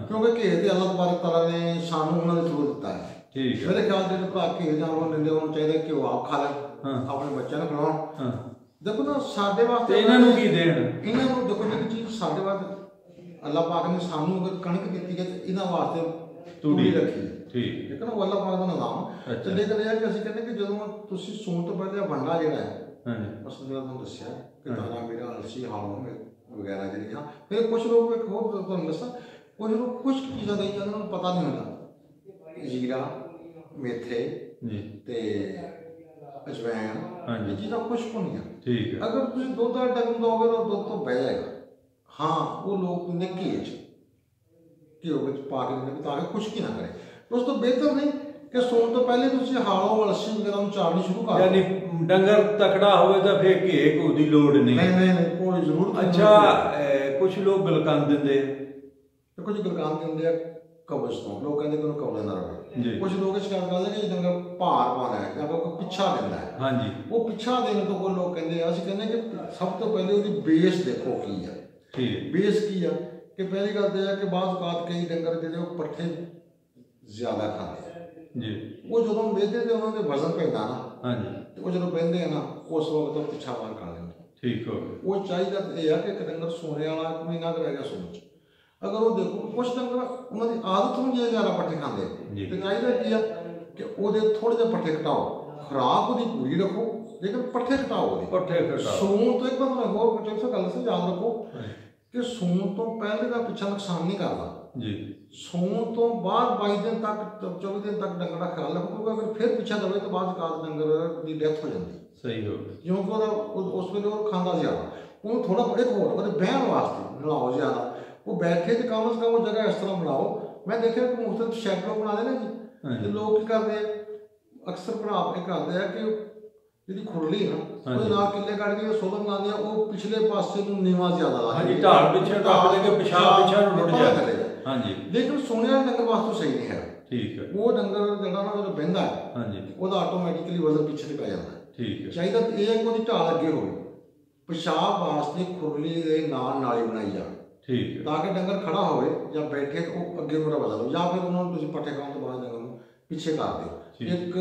ਕਿਉਂਕਿ ਘੇ ਤੇ ਅੱਲਾਹ ਤਬਾਰਕ ਤਆਲਾ ਨੇ ਸਾਨੂੰ ਉਹਨਾਂ ਦੇ ਥਰੂ ਦਿੱਤਾ ਹੈ ਠੀਕ ਹੈ ਮੇਰੇ ਖਿਆਲ ਜਿਹੜੇ ਭਰਾ ਘੇ ਜਾਨਵਰ ਦਿੰਦੇ ਉਹਨੂੰ ਚਾਹੀਦਾ ਘਿਓ ਆਪ ਖਾ ਲੈਣ ਆਪਣੇ ਬੱਚਿਆਂ ਨੂੰ ਖਿਲਾਉਣ ਦੇਖੋ ਨਾ ਸਾਡੇ ਵਾਸਤੇ ਇਹਨਾਂ ਨੂੰ ਕੀ ਦੇਣ ਇਹਨਾਂ ਨੂੰ ਦੇਖੋ ਜਿਹੜੀ ਚੀਜ਼ ਸਾਡੇ ਵਾਸਤੇ ਅੱਲਾਹ ਪਾਕ ਨੇ ਸਾਨੂੰ ਅਗਰ ਕਣਕ ਦਿੱਤੀ ਹੈ ਤੇ ਇਹਨਾਂ ਵਾਸਤੇ ਤੂੜੀ ਰੱਖੀ ਠੀਕ ਹੈ ਨਾ ਉਹ ਅੱਲਾਹ ਪਾਕ ਦਾ ਨਿਜ਼ਾਮ ਤੇ ਲੇਕਿਨ ਇਹ ਕਿ ਅਸੀਂ ਕਹਿੰਦੇ ਕਿ ਜਦੋਂ ਤੁਸੀਂ ਸੌਣ ਤੋਂ ਪਹਿਲੇ ਵੰਡਾ ਜਿਹੜਾ ਹੈ ਹਾਂਜੀ ਉਸ ਨੂੰ ਤੁਹਾਨੂੰ ਦੱਸਿਆ ਕਿ ਦਾਣਾ ਮੇਰਾ ਅਲਸੀ ਹਾਲੋਂ ਵਗੈਰਾ ਜਿਹੜੀਆਂ। ਫਿਰ ਕੁਛ ਲੋਕ ਇੱਕ ਹੋਰ ਤੁਹਾਨੂੰ ਦੱਸਾਂ, ਕੁਛ ਲੋਕ ਕੁਛ ਚੀਜ਼ਾਂ ਦੇ ਉਹਨਾਂ ਨੂੰ ਪਤਾ ਨਹੀਂ ਹੁੰਦਾ, ਜੀਰਾ, ਮੇਥੇ ਜੀ ਤੇ ਅਜਵਾਇਣ, ਇਹ ਚੀਜ਼ਾਂ ਖੁਸ਼ਕ ਹੁੰਦੀਆਂ। ਠੀਕ ਹੈ। ਅਗਰ ਤੁਸੀਂ ਦੁੱਧ ਦਾ ਡੰਗ ਦੋਗੇ ਤਾਂ ਦੁੱਧ ਤੋਂ ਬਹਿ ਜਾਏਗਾ। ਹਾਂ, ਉਹ ਲੋਕ ਨੇ ਘਿਓ ਵਿੱਚ ਪਾ ਕੇ ਦਿੰਦੇ ਤਾਂ ਕਿ ਖੁਸ਼ਕੀ ਨਾ ਕਰੇ। ਉਸ ਤੋਂ ਬਿਹਤਰ ਨਹੀਂ ਕਿ ਸੌਣ ਤੋਂ ਪਹਿਲੇ ਤੁਸੀਂ ਹਾਲੋਂ ਅਲਸੀ ਵਗੈਰਾ ਨੂੰ ਚਾੜਨੀ ਸ਼ੁਰੂ ਕਰ ਦਿਓ। ਯਾਨੀ ਡੰਗਰ ਤਕੜਾ ਹੋਵੇ ਤਾਂ ਫਿਰ ਘੇ ਘੂ ਦੀ ਲੋੜ ਨਹੀਂ। ਨਹੀਂ ਕੋਈ ਜ਼ਰੂਰਤ ਨਹੀਂ। ਅੱਛਾ, ਕੁਝ ਲੋਕ ਗਲਕੰਦ ਦਿੰਦੇ ਆ। ਦੇਖੋ ਜੀ, ਗਲਕੰਦ ਦਿੰਦੇ ਆ ਕਬਜ਼ ਤੋਂ, ਲੋਕ ਕਹਿੰਦੇ ਕਿ ਉਹਨੂੰ ਕਬਜ਼ ਨਾ ਰਹੇ। ਕੁਝ ਲੋਕ ਸ਼ਿਕਾਇਤ ਕਰਦੇ ਕਿ ਡੰਗਰ ਭਾਰ ਪਾਉਂਦਾ ਹੈ ਜਾਂ ਕੋਈ ਪਿੱਛਾ ਦਿੰਦਾ ਹੈ। ਹਾਂਜੀ, ਉਹ ਪਿੱਛਾ ਦੇਣ ਤੋਂ ਕੋਈ ਲੋਕ ਕਹਿੰਦੇ ਆ, ਅਸੀਂ ਕਹਿੰਦੇ ਕਿ ਸਭ ਤੋਂ ਪਹਿਲੇ ਉਹਦੀ ਬੇਸ ਦੇਖੋ ਕੀ ਆ। ਠੀਕ ਹੈ। ਬੇਸ ਕੀ ਆ ਕਿ ਪਹਿਲੀ ਗੱਲ ਤਾਂ ਇਹ ਹੈ ਕਿ ਬਾਅਦ ਔਕਾਤ ਕਈ ਡੰਗਰ ਜਿਹੜੇ ਉਹ ਪੱਠੇ ਜ਼ਿਆਦਾ ਖਾਂਦੇ ਆ ਜੀ। ਉਹ ਜਦੋਂ ਵੇਚਦੇ ਤੇ ਉਹਨਾਂ ਦੇ ਵਜ਼ਨ ਪੈਂਦਾ ਨਾ, ਹਾਂਜੀ, ਉਹ ਜਦੋਂ ਬਹਿੰਦੇ ਆ ਨਾ ਉਸ ਵਕਤ ਉਹ ਪਿੱਛਾ ਮਾਰ ਕਰ ਲੈਂਦੇ। ਠੀਕ ਹੋ ਗਿਆ। ਉਹ ਚਾਹੀਦਾ ਇਹ ਆ ਕਿ ਇੱਕ ਡੰਗਰ ਸੋਨੇ ਵਾਲਾ ਮਹੀਨਾ ਕੁ ਰਹਿ ਗਿਆ ਸੋਨ ਚ, ਅਗਰ ਉਹ ਦੇਖੋ ਕੁਛ ਡੰਗਰ ਉਹਨਾਂ ਦੀ ਆਦਤ ਹੁੰਦੀ ਹੈ ਜ਼ਿਆਦਾ ਪੱਠੇ ਖਾਂਦੇ, ਤੇ ਚਾਹੀਦਾ ਕੀ ਆ ਕਿ ਉਹਦੇ ਥੋੜੇ ਜਿਹੇ ਪੱਠੇ ਘਟਾਓ, ਖੁਰਾਕ ਉਹਦੀ ਪੂਰੀ ਰੱਖੋ ਲੇਕਿਨ ਪੱਠੇ ਘਟਾਓ ਉਹਦੇ। ਪੱਠੇ ਘਟਾਓ। ਸੂਣ ਤੋਂ ਇੱਕ ਵਾਰ ਮੈਂ ਹੋਰ ਕੁਝ ਗੱਲ ਸੀ, ਯਾਦ ਰੱਖੋ ਕਿ ਸੂਣ ਤੋਂ ਪਹਿਲੇ ਦਾ ਪਿੱਛਾ ਨੁਕਸਾਨ ਨਹੀਂ ਕਰਦਾ ਜੀ। ਸੂਣ ਤੋਂ ਬਾਅਦ 22 ਦਿਨ ਤੱਕ 24 ਦਿਨ ਤੱਕ ਡੰਗਰ ਦਾ ਖਿਆਲ ਰੱਖੋ, ਅਗਰ ਫਿਰ ਪਿੱਛਾ ਦਵੇ ਤਾਂ ਬਾਅਦ ਕਾਦ ਡੰਗਰ ਦੀ ਡੈਥ ਹੋ ਜਾਂਦੀ। ਸਹੀ ਹੋ ਗਿਆ। ਕਿਉਂਕਿ ਉਹਦਾ ਉਸ ਵੇਲੇ ਉਹ ਖਾਂਦਾ ਜ਼ਿਆਦਾ, ਉਹਨੂੰ ਥੋੜਾ ਇੱਕ ਹੋਰ ਉਹਦੇ ਬਹਿਣ ਵਾਸਤੇ ਨਲਾਓ ਜ਼ਿਆਦਾ, ਉਹ ਬੈਠੇ ਤੇ ਕਮ ਸੇ ਕਮ ਉਹ ਜਗ੍ਹਾ ਇਸ ਤਰ੍ਹਾਂ ਬਣਾਓ। ਮੈਂ ਦੇਖਿਆ ਕਿ ਮੁਖਤਲਿਫ ਸ਼ੈਡ ਲੋਕ ਬਣਾਦੇ ਨਾ ਜੀ, ਤੇ ਲੋਕ ਕੀ ਕਰਦੇ ਆ ਅਕਸਰ ਭਰਾ ਇਹ ਕਰਦੇ ਆ ਕਿ ਜਿਹੜੀ ਖੁਰਲੀ ਨਾ ਉਹਦੇ ਨਾਲ ਕਿੱਲੇ ਕੱਢ ਕੇ ਸੋਲਰ ਬਣਾਉਂਦੇ ਆ, ਉਹ ਪਿਛਲੇ ਪਾਸੇ ਨੂੰ ਨੀਵਾਂ ਜ਼ਿਆਦਾ ਲਾ ਦਿੰਦੇ। ਹਾਂਜੀ, ਢਾਲ ਪਿੱਛੇ ਰੱਖ ਦੇ ਕੇ ਪਿਛਾਂਹ ਨੂੰ ਰੁੜ ਜਾਂਦਾ। ਹਾਂਜੀ, ਲੇਕਿਨ ਸੋਨੇ ਵਾਲੇ ਡੰਗਰ ਵਾਸਤੇ ਸਹੀ ਨਹੀਂ ਹੈ। ਠੀਕ ਹੈ। ਉਹ ਡੰਗਰ ਜਿਹੜਾ ਨਾ ਜਦੋਂ ਬਹਿੰਦਾ ਹੈ, ਹਾਂਜੀ, ਉਹਦਾ ਆਟੋਮੈਟਿਕਲੀ ਵਜ਼ਨ ਪਿੱਛੇ ਤੇ ਪੈ ਜਾਂਦਾ। ਠੀਕ ਹੈ। ਚਾਹੀਦਾ ਇਹ ਹੈ ਕਿ ਉਹਦੀ ਢਾਲ ਅੱਗੇ ਹੋਵੇ, ਪਿਸ਼ਾਬ ਵਾਸਤੇ ਖੁਰਲੀ ਦੇ ਨਾਲ ਨਾਲੀ ਬਣਾਈ ਜਾਵੇ। ਠੀਕ ਹੈ। ਤਾਂ ਕਿ ਡੰਗਰ ਖੜਾ ਹੋਵੇ ਜਾਂ ਬੈਠੇ ਉਹ ਅੱਗੇ ਨੂੰ ਵਜ਼ਨ ਲਓ, ਜਾਂ ਫਿਰ ਉਹਨਾਂ ਨੂੰ ਤੁਸੀਂ ਪੱਠੇ ਖਾਣ ਤੋਂ ਬਾਅਦ ਡੰਗਰ ਨੂੰ ਪਿੱਛੇ ਕਰ ਦਿਓ। ਇੱਕ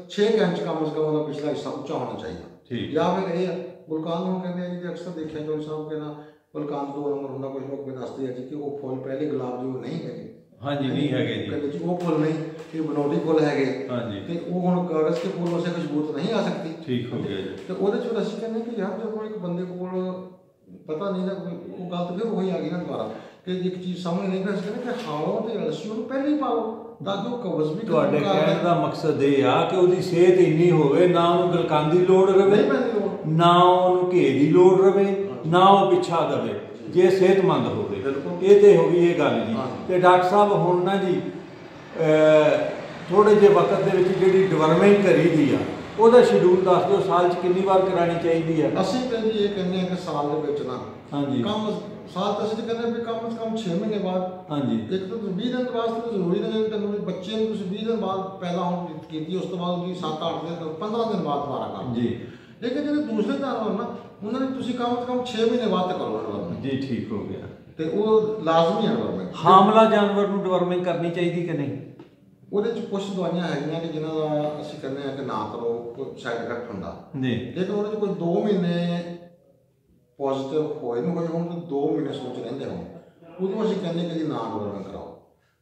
6 ਇੰਚ ਕਮ ਸੇ ਕਮ ਉਹਦਾ ਪਿਛਲਾ ਹਿੱਸਾ ਉੱਚਾ ਹੋਣਾ ਚਾਹੀਦਾ। ਜਾਂ ਫਿਰ ਇਹ ਗੁਲਕਾਂਦ ਨੂੰ ਕਹਿੰਦੇ ਆ ਜੀ, ਤੇ ਅਕਸਰ ਦੇਖਿਆ ਚੌਧਰੀ ਸਾਹਿਬ ਕਹਿੰਦਾ ਗੁਲਕਾਂਦ 2 ਨੰਬਰ ਹੁੰਦਾ, ਕੁਝ ਲੋਕ ਦੱਸਦੇ ਆ ਜੀ ਕਿ ਉਹ ਫੁੱਲ ਪਹਿਲੇ ਗੁਲਾਬ ਜੋ ਨਹੀਂ ਹੈਗੇ। ਹਾਂਜੀ, ਨਹੀਂ ਹੈਗੇ ਜੀ, ਕਹਿੰਦੇ ਜੀ ਉਹ ਫੁੱਲ ਨਹੀਂ, ਇਹ ਬਨੌਟੀ ਫੁੱਲ ਹੈਗੇ। ਹਾਂਜੀ, ਤੇ ਉਹ ਹੁਣ ਕਾਗਜ਼ ਕੇ ਫੁੱਲ ਵੈਸੇ ਖੁਸ਼ਬੂ ਨਹੀਂ ਆ ਸਕਦੀ। ਠੀਕ ਹੋ ਗਿਆ ਜੀ। ਤੇ ਉਹਦੇ ਚ ਅਸੀਂ ਕਹਿੰਦੇ ਕਿ ਯਾਰ ਜਦੋਂ ਇੱਕ ਬੰਦੇ ਕੋਲ ਪਤਾ ਨਹੀਂ ਨਾ, ਉਹ ਗੱਲ ਤਾਂ ਫਿਰ ਉਹੀ ਆ ਗਈ ਨਾ ਦੁਬਾਰਾ ਕਿ ਇੱਕ ਚੀਜ਼ ਸਾਹਮਣੇ ਨਹੀਂ, ਫਿਰ ਅਸੀਂ ਕਹਿੰਦੇ ਕਿ ਹਾਲੋਂ ਤੇ ਅਲਸੀ ਉਹਨੂੰ ਪਹਿਲਾਂ ਹੀ ਪਾ ਲਓ ਤਾਂ ਕਿ ਉਹ ਕਬਜ਼ ਵੀ। ਤੁਹਾਡੇ ਕਹਿਣ ਦਾ ਮਕਸਦ ਇਹ ਆ ਕਿ ਉਹਦੀ ਸਿਹਤ ਇੰਨੀ ਹੋਵੇ, ਨਾ ਉਹਨੂੰ ਗਲਕੰਦ ਦੀ ਲੋੜ ਰਵੇ, ਨਾ ਉਹਨੂੰ ਘੇ ਦੀ ਲੋੜ ਰਵੇ, ਨਾ ਉਹ ਪਿੱਛਾ ਦਵੇ, ਜੇ ਸਿਹਤਮੰਦ ਹੋਵੇ। ਇਹ ਤੇ ਹੋ ਗਈ ਇਹ ਗੱਲ ਜੀ। ਤੇ ਡਾਕਟਰ ਸਾਹਿਬ ਹੁਣ ਨਾ ਜੀ ਥੋੜੇ ਜਿਹੇ ਵਕਤ ਦੇ ਵਿੱਚ ਜਿਹੜੀ ਡਿਵਰਮਿੰਗ ਕਰੀ ਦੀ ਆ ਉਹਦਾ ਸ਼ਡਿਊਲ ਦੱਸ ਦਿਓ, ਸਾਲ 'ਚ ਕਿੰਨੀ ਵਾਰ ਕਰਾਉਣੀ ਚਾਹੀਦੀ ਹੈ? ਅਸੀਂ ਤਾਂ ਜੀ ਇਹ ਕਹਿੰਦੇ ਹਾਂ ਕਿ ਸਾਲ ਦੇ ਵਿੱਚ ਨਾ, ਹਾਂਜੀ, ਕੰਮ ਸਾਲ ਤਾਂ ਅਸੀਂ ਕਹਿੰਦੇ ਵੀ ਕਮ ਸੇ ਕਮ 6 ਮਹੀਨੇ ਬਾਅਦ। ਹਾਂਜੀ, ਇੱਕ ਤਾਂ 20 ਦਿਨ ਵਾਸਤੇ ਤਾਂ ਜ਼ਰੂਰੀ ਨਹੀਂ ਕਿ ਤੁਹਾਨੂੰ ਬੱਚੇ ਨੂੰ ਤੁਸੀਂ 20 ਦਿਨ ਬਾਅਦ ਪੈਦਾ ਹੋਣ ਕੀਤੀ, ਉਸ ਤੋਂ ਬਾਅਦ ਉਹਦੀ 7-8 ਦਿਨ 15 ਦਿਨ ਬਾਅਦ ਦੁਬਾਰਾ ਕਰੋ ਜੀ। ਲੇਕਿਨ ਜਿਹੜੇ ਦੂਸਰੇ ਜਾਨਵਰ ਨਾ ਉਹਨਾਂ ਨੂੰ ਤੁਸੀਂ ਕਮ ਸੇ ਕਮ 6 ਮਹੀਨੇ ਬਾਅਦ ਤੇ ਕਰੋ ਡਿਵਰਮਿੰਗ ਜੀ। ਠੀਕ ਹੋ ਗਿਆ। ਤੇ ਉਹ ਲਾਜ਼ਮੀ ਹੈ ਡਿਵਰਮਿੰਗ। ਹਾਮਲਾ ਜਾਨਵਰ ਨੂੰ ਡਿਵਰਮਿੰਗ ਕਰਨੀ ਚਾਹੀਦੀ ਕਿ ਨਹੀਂ? ਉਹਦੇ 'ਚ ਕੁਝ ਦਵਾਈਆਂ ਹੈਗੀਆਂ ਕਿ ਜਿਨ੍ਹਾਂ ਦਾ ਅਸੀਂ ਕਹਿੰਦੇ ਹਾਂ ਕਿ ਨਾ ਕਰੋ, ਕੋਈ ਸਾਈਡ ਇਫੈਕਟ ਹੁੰਦਾ ਜੀ। ਲੇਕਿਨ ਉਹਦੇ 'ਚ ਕੋਈ 2 ਮਹੀਨੇ ਪੋਜ਼ੀਟਿਵ ਹੋਏ ਨੂੰ ਹੋਏ ਹੁਣ, 2 ਮਹੀਨੇ ਸੋਚ ਰਹਿੰਦੇ ਹੋਣ, ਉਦੋਂ ਅਸੀਂ ਕਹਿੰਦੇ ਕਿ ਜੀ ਨਾ ਡਿਵਰਮਿੰਗ ਕਰਾਓ।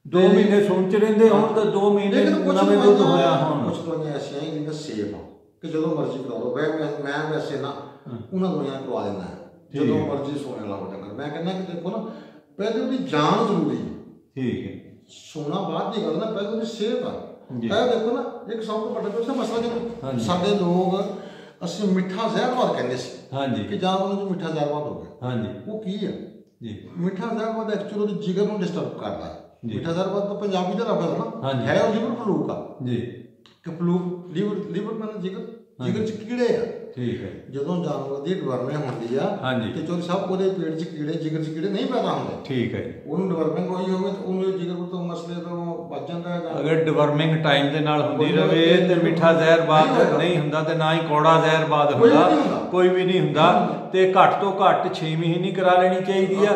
2 ਮਹੀਨੇ ਸੋਚ ਰਹਿੰਦੇ ਹੋਣ ਤਾਂ 2 ਮਹੀਨੇ ਨਵੇਂ ਦੁੱਧ ਹੋਇਆ ਹੋਣ। ਕੁਝ ਦਵਾਈਆਂ ਐਸੀਆਂ ਹੀ ਜਿਹੜੀਆਂ ਸੇਫ ਆ ਕਿ ਜਦੋਂ ਮਰਜ਼ੀ ਕਰਾ ਲਓ। ਮੈਂ ਵੈਸੇ ਨਾ ਉਹਨਾਂ ਦਵਾਈਆਂ ਕਰਵਾ ਦਿੰਦਾ ਜਦੋਂ ਮਰਜ਼ੀ ਸੋਨੇ ਵਾਲਾ ਹੋ ਡੰਗਰ। ਮੈਂ ਕਹਿੰਦਾ ਕਿ ਦੇਖੋ ਨਾ, ਪਹਿਲੇ ਉਹਦੀ ਜਾਨ ਜ਼ਰੂਰੀ ਹੈ। ਠੀਕ ਹੈ। ਸੋਨਾ ਬਾਅਦ ਦੀ ਗੱਲ ਨਾ, ਪਹਿਲੇ ਉਹਦੀ ਸਿਹਤ ਆ। ਇਹ ਦੇਖੋ ਨਾ, ਇੱਕ ਸਭ ਤੋਂ ਵੱਡਾ ਮਸਲਾ ਜਿਵੇਂ ਸਾਡੇ ਲੋਕ ਅਸੀਂ ਮਿੱਠਾ ਜ਼ਹਿਰਵਾਦ ਕਹਿੰਦੇ ਸੀ। ਹਾਂਜੀ, ਕਿ ਜਾਨਵਰਾਂ ਨੂੰ ਮਿੱਠਾ ਜ਼ਹਿਰਵਾਦ ਹੋ ਗਿਆ। ਹਾਂਜੀ, ਉਹ ਕੀ ਹੈ ਜੀ? ਮਿੱਠਾ ਜ਼ਹਿਰਵਾਦ ਐਕਚੁਅਲੀ ਉਹਦੀ ਜਿਗਰ ਨੂੰ ਡਿਸਟਰਬ ਕਰਦਾ ਹੈ। ਮਿੱਠਾ ਜ਼ਹਿਰਵਾਦ ਤਾਂ ਪੰਜਾਬੀ ਦਾ ਲਫ਼ਜ਼ ਹੈ ਨਾ, ਹੈ ਉਹ ਲਿਵਰ ਫਲੂਕ ਆ ਜੀ। ਕਿ ਫਲੂਕ ਲਿਵਰ ਮਤਲਬ ਜਿਗਰ 'ਚ ਕੀੜੇ ਆ। ਠੀਕ ਹੈ। ਜਦੋਂ ਜਾਨਵਰ ਦੀ ਡਿਵਰਮਿੰਗ ਹੁੰਦੀ ਆ ਤੇ ਚੌਧਰੀ ਸਾਹਿਬ ਉਹਦੇ ਪੇਟ 'ਚ ਕੀੜੇ, ਜਿਗਰ 'ਚ ਕੀੜੇ ਨਹੀਂ ਪੈਦਾ ਹੁੰਦੇ। ਠੀਕ ਹੈ। ਉਹਨੂੰ ਡਿਵਰਮਿੰਗ ਹੋਈ ਹੋਵੇ ਤਾਂ ਉਹਨੂੰ ਜਿਗਰ ਤੋਂ ਮਸਲੇ ਤੋਂ ਬਚ ਜਾਂਦਾ ਹੈ। ਅਗਰ ਡਿਵਰਮਿੰਗ ਟਾਈਮ ਦੇ ਨਾਲ ਹੁੰਦੀ ਰਵੇ ਤੇ ਮਿੱਠਾ ਜ਼ਹਿਰਵਾਦ ਨਹੀਂ ਹੁੰਦਾ, ਤੇ ਨਾ ਹੀ ਕੌੜਾ ਜ਼ਹਿਰਵਾਦ ਹੁੰਦਾ, ਕੋਈ ਵੀ ਨਹੀਂ ਹੁੰਦਾ। ਤੇ ਘੱਟ ਤੋਂ ਘੱਟ 6 ਮਹੀਨੇ ਕਰਾ ਲੈਣੀ ਚਾਹੀਦੀ ਆ,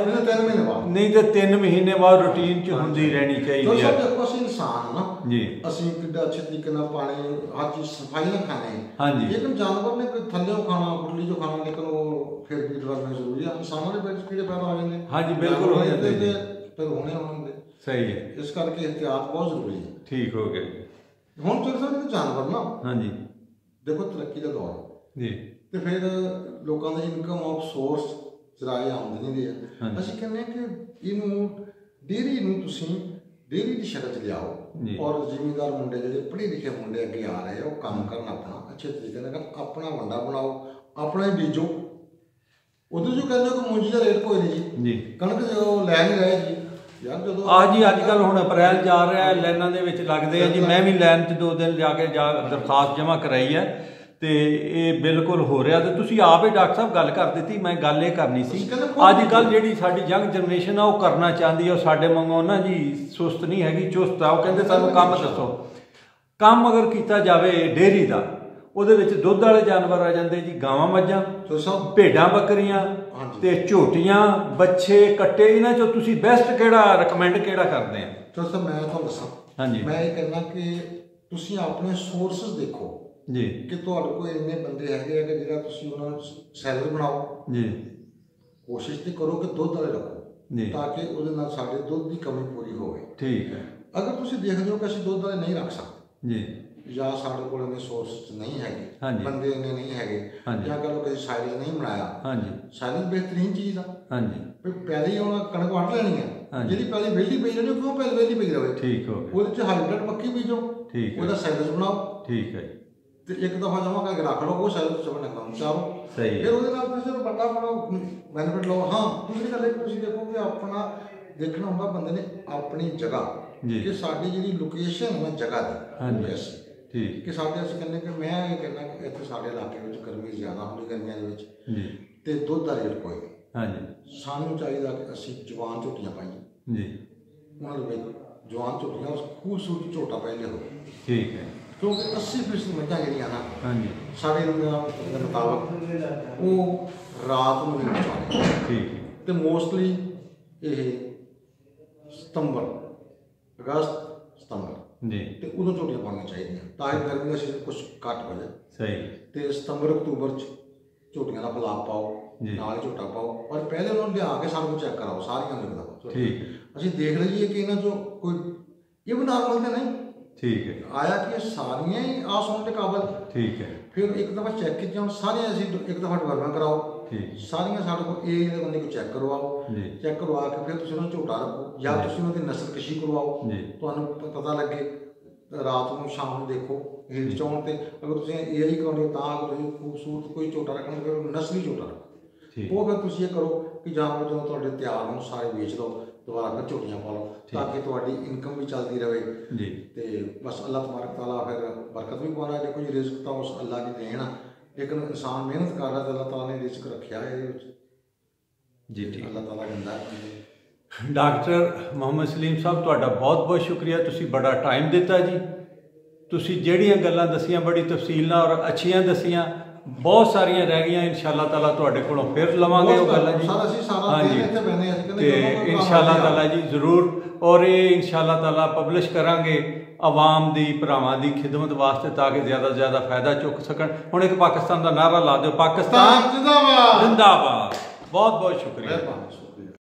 ਨਹੀਂ ਤੇ 3 ਮਹੀਨੇ ਬਾਅਦ ਰੂਟੀਨ 'ਚ ਹੁੰਦੀ ਰਹਿਣੀ ਚਾਹੀਦੀ ਆ। ਦੇਖੋ ਅਸੀਂ ਇਨਸਾਨ ਨਾ ਜੀ, ਅਸੀਂ ਕਿੱਡਾ ਅੱਛੇ ਤਰੀਕੇ ਨਾਲ ਪਾਣੀ ਹਰ ਚੀਜ਼ ਸਫਾਈ ਨਾਲ ਖਾਣੇ। ਹਾਂਜੀ, ਲੇਕਿਨ ਜਾਨਵਰ ਨੇ ਕੋਈ ਥੱਲਿਓਂ ਖਾਣਾ, ਕੁਰਲੀ 'ਚੋਂ ਖਾਣਾ, ਲੇਕਿਨ ਉਹ ਫਿਰ ਵੀ ਡਿਵਰਮਿੰਗ ਜ਼ਰੂਰੀ ਆ। ਇਨਸਾਨਾਂ ਦੇ ਪੇਟ 'ਚ ਕੀੜੇ ਪੈਦਾ ਹੋ ਜਾਂਦੇ। ਹਾਂਜੀ, ਬਿਲਕੁਲ ਹੋ ਜਾਂਦੇ ਜੀ, ਫਿਰ ਹੋਣੇ ਹੋਣਗੇ। ਸਹੀ ਹੈ। ਇਸ ਕਰਕੇ ਇhtiyat ਬਹੁਤ ਜ਼ਰੂਰੀ ਹੈ। ਠੀਕ ਹੋ ਗਿਆ ਜੀ। ਹੁਣ ਚਲੋ ਸਾਡੇ ਜਾਨਵਰ ਨਾ, ਹਾਂਜੀ, ਦੇਖੋ ਤਰੱਕੀ ਦਾ ਦੌਰ ਜੀ, ਤੇ ਫਿਰ ਲੋਕਾਂ ਦੀ ਇਨਕਮ ਆਫ ਸੋਰਸ ਜ਼ਰਾਏ ਆਮਦਨੀ ਦੇ ਆ। ਅਸੀਂ ਕਹਿੰਦੇ ਕਿ ਇਹਨੂੰ ਡੇਅਰੀ ਨੂੰ ਤੁਸੀਂ ਡੇਅਰੀ ਦੀ ਸ਼ਕਲ 'ਚ ਲਿਆਓ ਔਰ ਜ਼ਿਮੀਂਦਾਰ ਮੁੰਡੇ ਜਿਹੜੇ ਪੜ੍ਹੇ ਲਿਖੇ ਮੁੰਡੇ ਅੱਗੇ ਆ ਰਹੇ ਆ ਉਹ ਕੰਮ ਕਰਨ ਆਪਣਾ ਅੱਛੇ ਤਰੀਕੇ ਨਾਲ ਆਪਣਾ ਵੰਡਾ ਬਣਾਓ, ਆਪਣਾ ਹੀ ਬੀਜੋ। ਉਦੋਂ ਜੋ ਕਹਿੰਦੇ ਕਿ ਮੂੰਜੀ ਦਾ ਰੇਟ ਕੋਈ ਨਹੀਂ ਜੀ, ਕਣਕ ਜੋ ਲੈ ਨਹੀਂ ਰਹੇ ਜੀ ਯਾਰ। ਜਦੋਂ ਜੀ ਅੱਜ ਕੱਲ੍ਹ ਹੁਣ ਅਪ੍ਰੈਲ ਜਾ ਰਿਹਾ, ਲਾਈਨਾਂ ਦੇ ਵਿੱਚ ਲੱਗਦੇ ਆ ਜੀ। ਮੈਂ ਵੀ ਲਾਈਨ 'ਚ 2 ਦਿਨ ਜਾ ਕੇ ਦਰਖਾਸਤ ਜਮ੍ਹਾਂ ਕਰਾਈ ਹੈ ਤੇ ਇਹ ਬਿਲਕੁਲ ਹੋ ਰਿਹਾ। ਤੇ ਤੁਸੀਂ ਆਪ ਹੀ ਡਾਕਟਰ ਸਾਹਿਬ ਗੱਲ ਕਰ ਦਿੱਤੀ, ਮੈਂ ਗੱਲ ਇਹ ਕਰਨੀ ਸੀ। ਅੱਜ ਕੱਲ੍ਹ ਜਿਹੜੀ ਸਾਡੀ ਯੰਗ ਜਨਰੇਸ਼ਨ ਆ ਉਹ ਕਰਨਾ ਚਾਹੁੰਦੀ ਆ, ਉਹ ਸਾਡੇ ਵਾਂਗੂ ਨਾ ਜੀ ਸੁਸਤ ਨਹੀਂ ਹੈਗੀ, ਚੁਸਤ ਆ। ਉਹ ਕਹਿੰਦੇ ਸਾਨੂੰ ਕੰਮ ਦੱਸੋ। ਕੰਮ ਅਗਰ ਕੀਤਾ ਜਾਵੇ ਡੇਅਰੀ ਦਾ, ਉਹਦੇ ਵਿੱਚ ਦੁੱਧ ਵਾਲੇ ਜਾਨਵਰ ਆ ਜਾਂਦੇ ਜੀ, ਗਾਵਾਂ ਮੱਝਾਂ, ਭੇਡਾਂ ਬੱਕਰੀਆਂ ਤੇ ਝੋਟੀਆਂ, ਬੱਚੇ, ਕੱਟੇ। ਇਹਨਾਂ 'ਚੋਂ ਤੁਸੀਂ ਬੈਸਟ ਕਿਹੜਾ ਰਿਕਮੈਂਡ ਕਿਹੜਾ ਕਰਦੇ ਆ? ਚਲੋ ਸਰ ਮੈਂ ਤੁਹਾਨੂੰ ਦੱਸਾਂ, ਮੈਂ ਇਹ ਕਹਿੰਦਾ ਕਿ ਤੁਸੀਂ ਆਪਣੇ ਸੋਰਸਿਸ ਦੇਖੋ ਜੀ ਕਿ ਤੁਹਾਡੇ ਕੋਲ ਇੰਨੇ ਬੰਦੇ ਹੈਗੇ ਆ ਕਿ ਜਿਹੜਾ ਤੁਸੀਂ ਉਹਨਾਂ ਨੂੰ ਸੈਲਰ ਬਣਾਓ ਜੀ। ਕੋਸ਼ਿਸ਼ ਤੇ ਕਰੋ ਕਿ ਦੁੱਧ ਵਾਲੇ ਰੱਖੋ ਤਾਂ ਕਿ ਉਹਦੇ ਨਾਲ ਸਾਡੇ ਦੁੱਧ ਦੀ ਕਮੀ ਪੂਰੀ ਹੋਵੇ। ਠੀਕ ਹੈ। ਅਗਰ ਤੁਸੀਂ ਦੇਖਦੇ ਹੋ ਕਿ ਅਸੀਂ ਦੁੱਧ ਵਾਲੇ ਨਹੀਂ ਰੱਖ ਸਕਦੇ ਜੀ, ਜਾਂ ਸਾਡੇ ਕੋਲ ਇੰਨੇ ਸੋਰਸ ਨਹੀਂ ਹੈਗੇ, ਬੰਦੇ ਇੰਨੇ ਨਹੀਂ ਹੈਗੇ, ਜਾਂ ਕਹ ਲਓ ਕਿ ਸਾਇਲੈਂਸ ਨਹੀਂ ਬਣਾਇਆ। ਸਾਇਲੈਂਸ ਬਿਹਤਰੀਨ ਚੀਜ਼ ਆ। ਪਹਿਲੇ ਹੁਣ ਕਣਕ ਵੱਢ ਲੈਣੀ ਹੈ, ਜਿਹੜੀ ਪਹਿਲੇ ਵਿਹਲੀ ਪਈ ਰਹਿਣੀ ਕਿਉਂ ਪਹਿਲੇ ਵਿਹਲੀ ਪਈ ਰਹੇ? ਠੀਕ ਹੋ ਗਿਆ। ਉਹਦੇ 'ਚ ਹਾਈਬ੍ਰਿਡ ਪੱਕੀ ਬੀਜੋ, ਉਹਦਾ ਸਾਇਲੈਂਸ ਬਣਾਓ। ਠੀਕ ਹੈ। ਤੇ ਇੱਕ ਦਫਾ ਜਮ੍ਹਾਂ ਕਰਕੇ ਰੱਖ ਲਓ, ਉਹ ਸਾਇਲੈਂਸ ਚੋਂ ਕੰਮ ਚਾਰੋ। ਫਿਰ ਉਹਦੇ ਨਾਲ ਤੁਸੀਂ ਵੱਡਾ ਬਣਾਓ, ਬੈਨੀਫਿਟ ਲਓ। ਹਾਂ, ਦੂਸਰੀ ਗੱਲ ਇਹ ਤੁਸੀਂ ਦੇਖੋ ਕਿ ਆਪਣਾ ਦੇਖਣਾ ਹੁੰਦਾ ਬੰਦੇ ਨੇ ਆਪਣੀ ਜਗ੍ਹਾ ਕਿ ਸਾਡੀ ਜਿਹੜੀ ਲੋਕੇਸ਼ਨ ਹੈ ਜਗ੍ਹਾ ਦੀ ਕੈਸੀ ਕਿ ਸਾਡੇ ਅਸੀਂ ਕਹਿੰਦੇ ਕਿ ਮੈਂ ਇਹ ਕਹਿੰਦਾ ਕਿ ਇੱਥੇ ਸਾਡੇ ਇਲਾਕੇ ਵਿੱਚ ਗਰਮੀ ਜ਼ਿਆਦਾ ਹੁੰਦੀ, ਗਰਮੀਆਂ ਦੇ ਵਿੱਚ ਤੇ ਦੁੱਧ ਦਾ ਰੇਟ ਕੋਈ ਨਹੀਂ। ਸਾਨੂੰ ਚਾਹੀਦਾ ਕਿ ਅਸੀਂ ਜਵਾਨ ਝੋਟੀਆਂ ਪਾਈਏ ਜੀ, ਉਹਨਾਂ ਦੇ ਵਿੱਚ ਜਵਾਨ ਝੋਟੀਆਂ ਖੂਬਸੂਰਤ ਝੋਟਾ ਪਹਿਲੇ ਹੋਵੇ। ਠੀਕ ਹੈ। ਕਿਉਂਕਿ 80% ਮੱਝਾਂ ਜਿਹੜੀਆਂ ਨਾ ਸਾਡੇ ਮੁਤਾਬਕ ਉਹ ਰਾਤ ਨੂੰ ਨਹੀਂ ਚਵਾਉਂਦੇ। ਠੀਕ ਹੈ। ਤੇ ਮੋਸਟਲੀ ਇਹ ਸਤੰਬਰ, ਅਗਸਤ, ਸਤੰਬਰ ਜੀ ਤੇ ਉਦੋਂ ਝੋਟੀਆਂ ਪਾਉਣੀਆਂ ਚਾਹੀਦੀਆਂ ਤਾਂ ਕਿ ਗਰਮੀ ਦਾ ਸੀਜ਼ਨ ਕੁਛ ਘੱਟ ਹੋ ਜਾਏ। ਸਹੀ। ਤੇ ਸਤੰਬਰ, ਅਕਤੂਬਰ 'ਚ ਝੋਟੀਆਂ ਦਾ ਫਲਾਪ ਪਾਓ, ਨਾਲ ਹੀ ਝੋਟਾ ਪਾਓ, ਪਰ ਪਹਿਲੇ ਉਹਨਾਂ ਨੂੰ ਲਿਆ ਕੇ ਸਾਨੂੰ ਚੈੱਕ ਕਰਾਓ ਸਾਰੀਆਂ ਨੂੰ। ਠੀਕ। ਅਸੀਂ ਦੇਖ ਲਈਏ ਕਿ ਇਹਨਾਂ 'ਚੋਂ ਕੋਈ ਇਹ ਨਾਰਮਲ ਤਾਂ ਨਹੀਂ। ਠੀਕ ਹੈ। ਆਇਆ ਕਿ ਸਾਰੀਆਂ ਹੀ ਆ ਸੌਣ ਦੇ ਕਾਬਲ। ਠੀਕ ਹੈ। ਫਿਰ ਇੱਕ ਦਫਾ ਚੈੱਕ ਕੀਤੀਆਂ ਸਾਰੀਆਂ, ਅਸੀਂ ਇੱਕ ਦਫਾ ਡਿਵੈਲਪਮੈਂਟ ਕਰਾਓ ਸਾਰੀਆਂ ਸਾਡੇ ਕੋਲ, ਇਹ ਇਹਦੇ ਬੰਦੇ ਕੋਲ ਚੈੱਕ ਕਰਵਾਓ। ਚੈੱਕ ਕਰਵਾ ਕੇ ਫਿਰ ਤੁਸੀਂ ਉਹਨਾਂ ਨੂੰ ਝੋਟਾ ਰੱਖੋ ਜਾਂ ਤੁਸੀਂ ਉਹਨਾਂ ਦੀ ਨਸਲ ਕਸ਼ੀ ਕਰਵਾਓ, ਤੁਹਾਨੂੰ ਪਤਾ ਲੱਗੇ। ਰਾਤ ਨੂੰ ਸ਼ਾਮ ਨੂੰ ਦੇਖੋ ਹੀਟ ਚੋਣ ਤੇ ਅਗਰ ਤੁਸੀਂ AI ਕਰਾਉਣੀ ਤਾਂ ਅਗਰ ਤੁਸੀਂ ਖੂਬਸੂਰਤ ਕੋਈ ਝੋਟਾ ਰੱਖਣਾ ਫਿਰ ਨਸਲੀ ਝੋਟਾ ਰੱਖੋ। ਉਹ ਫਿਰ ਤੁਸੀਂ ਇਹ ਕਰੋ ਕਿ ਜਾਨਵਰ ਜਦੋਂ ਤੁਹਾਡੇ ਤਿਆਰ ਹੋਣ ਸਾਰੇ ਵੇਚ ਲਓ, ਦੁਬਾਰਾ ਫਿਰ ਝੋਟੀਆਂ ਪਾ ਲਓ ਤਾਂ ਕਿ ਤੁਹਾਡੀ ਇਨਕਮ ਵੀ ਚੱਲਦੀ ਰਹੇ ਜੀ। ਤੇ ਬਸ ਅੱਲਾਹ ਤਬਾਰਕ ਤਾਲਾ ਫਿਰ ਬਰਕਤ ਵੀ ਪਾਉਣਾ। ਦੇਖੋ ਜੀ ਰਿਜ਼ਕ ਤਾਂ ਉਸ ਅੱਲਾਹ ਦੀ ਦੇਣ ਆ, ਲੇਕਿਨ ਇਨਸਾਨ ਮਿਹਨਤ ਕਰ ਰਿਹਾ ਤਾਂ ਅੱਲਾਹ ਤਾਲਾ ਨੇ ਰਿਜ਼ਕ ਰੱਖਿਆ ਇਹਦੇ ਵਿੱਚ ਜੀ। ਠੀਕ। ਅੱਲਾਹ ਤਾਲਾ ਦਿੰਦਾ। ਡਾਕਟਰ ਮੁਹੰਮਦ ਸਲੀਮ ਸਾਹਿਬ, ਤੁਹਾਡਾ ਬਹੁਤ ਬਹੁਤ ਸ਼ੁਕਰੀਆ, ਤੁਸੀਂ ਬੜਾ ਟਾਈਮ ਦਿੱਤਾ ਜੀ। ਤੁਸੀਂ ਜਿਹੜੀਆਂ ਗੱਲਾਂ ਦਸੀਆਂ ਬੜੀ ਤਫਸੀਲ ਨਾਲ ਔਰ ਅੱਛੀਆਂ ਦਸੀਆਂ, ਬਹੁਤ ਸਾਰੀਆਂ ਰਹਿ ਗਈਆਂ। ਇਨਸ਼ਾਅੱਲਾ ਤਾਲਾ ਤੁਹਾਡੇ ਕੋਲੋਂ ਫਿਰ ਲਵਾਂਗੇ ਉਹ ਗੱਲਾਂ ਜੀ। ਹਾਂਜੀ, ਤੇ ਇਨਸ਼ਾਅੱਲਾ ਤਾਲਾ ਜੀ ਜ਼ਰੂਰ। ਔਰ ਇਹ ਇਨਸ਼ਾਅੱਲਾ ਤਾਲਾ ਪਬਲਿਸ਼ ਕਰਾਂਗੇ ਆਵਾਮ ਦੀ, ਭਰਾਵਾਂ ਦੀ ਖਿਦਮਤ ਵਾਸਤੇ ਤਾਂ ਕਿ ਜ਼ਿਆਦਾ ਤੋਂ ਜ਼ਿਆਦਾ ਫਾਇਦਾ ਚੁੱਕ ਸਕਣ। ਹੁਣ ਇੱਕ ਪਾਕਿਸਤਾਨ ਦਾ ਨਾਅਰਾ ਲਾ ਦਿਓ, ਪਾਕਿਸਤਾਨ ਜ਼ਿੰਦਾਬਾਦ। ਬਹੁਤ ਬਹੁਤ ਸ਼ੁਕਰੀਆ।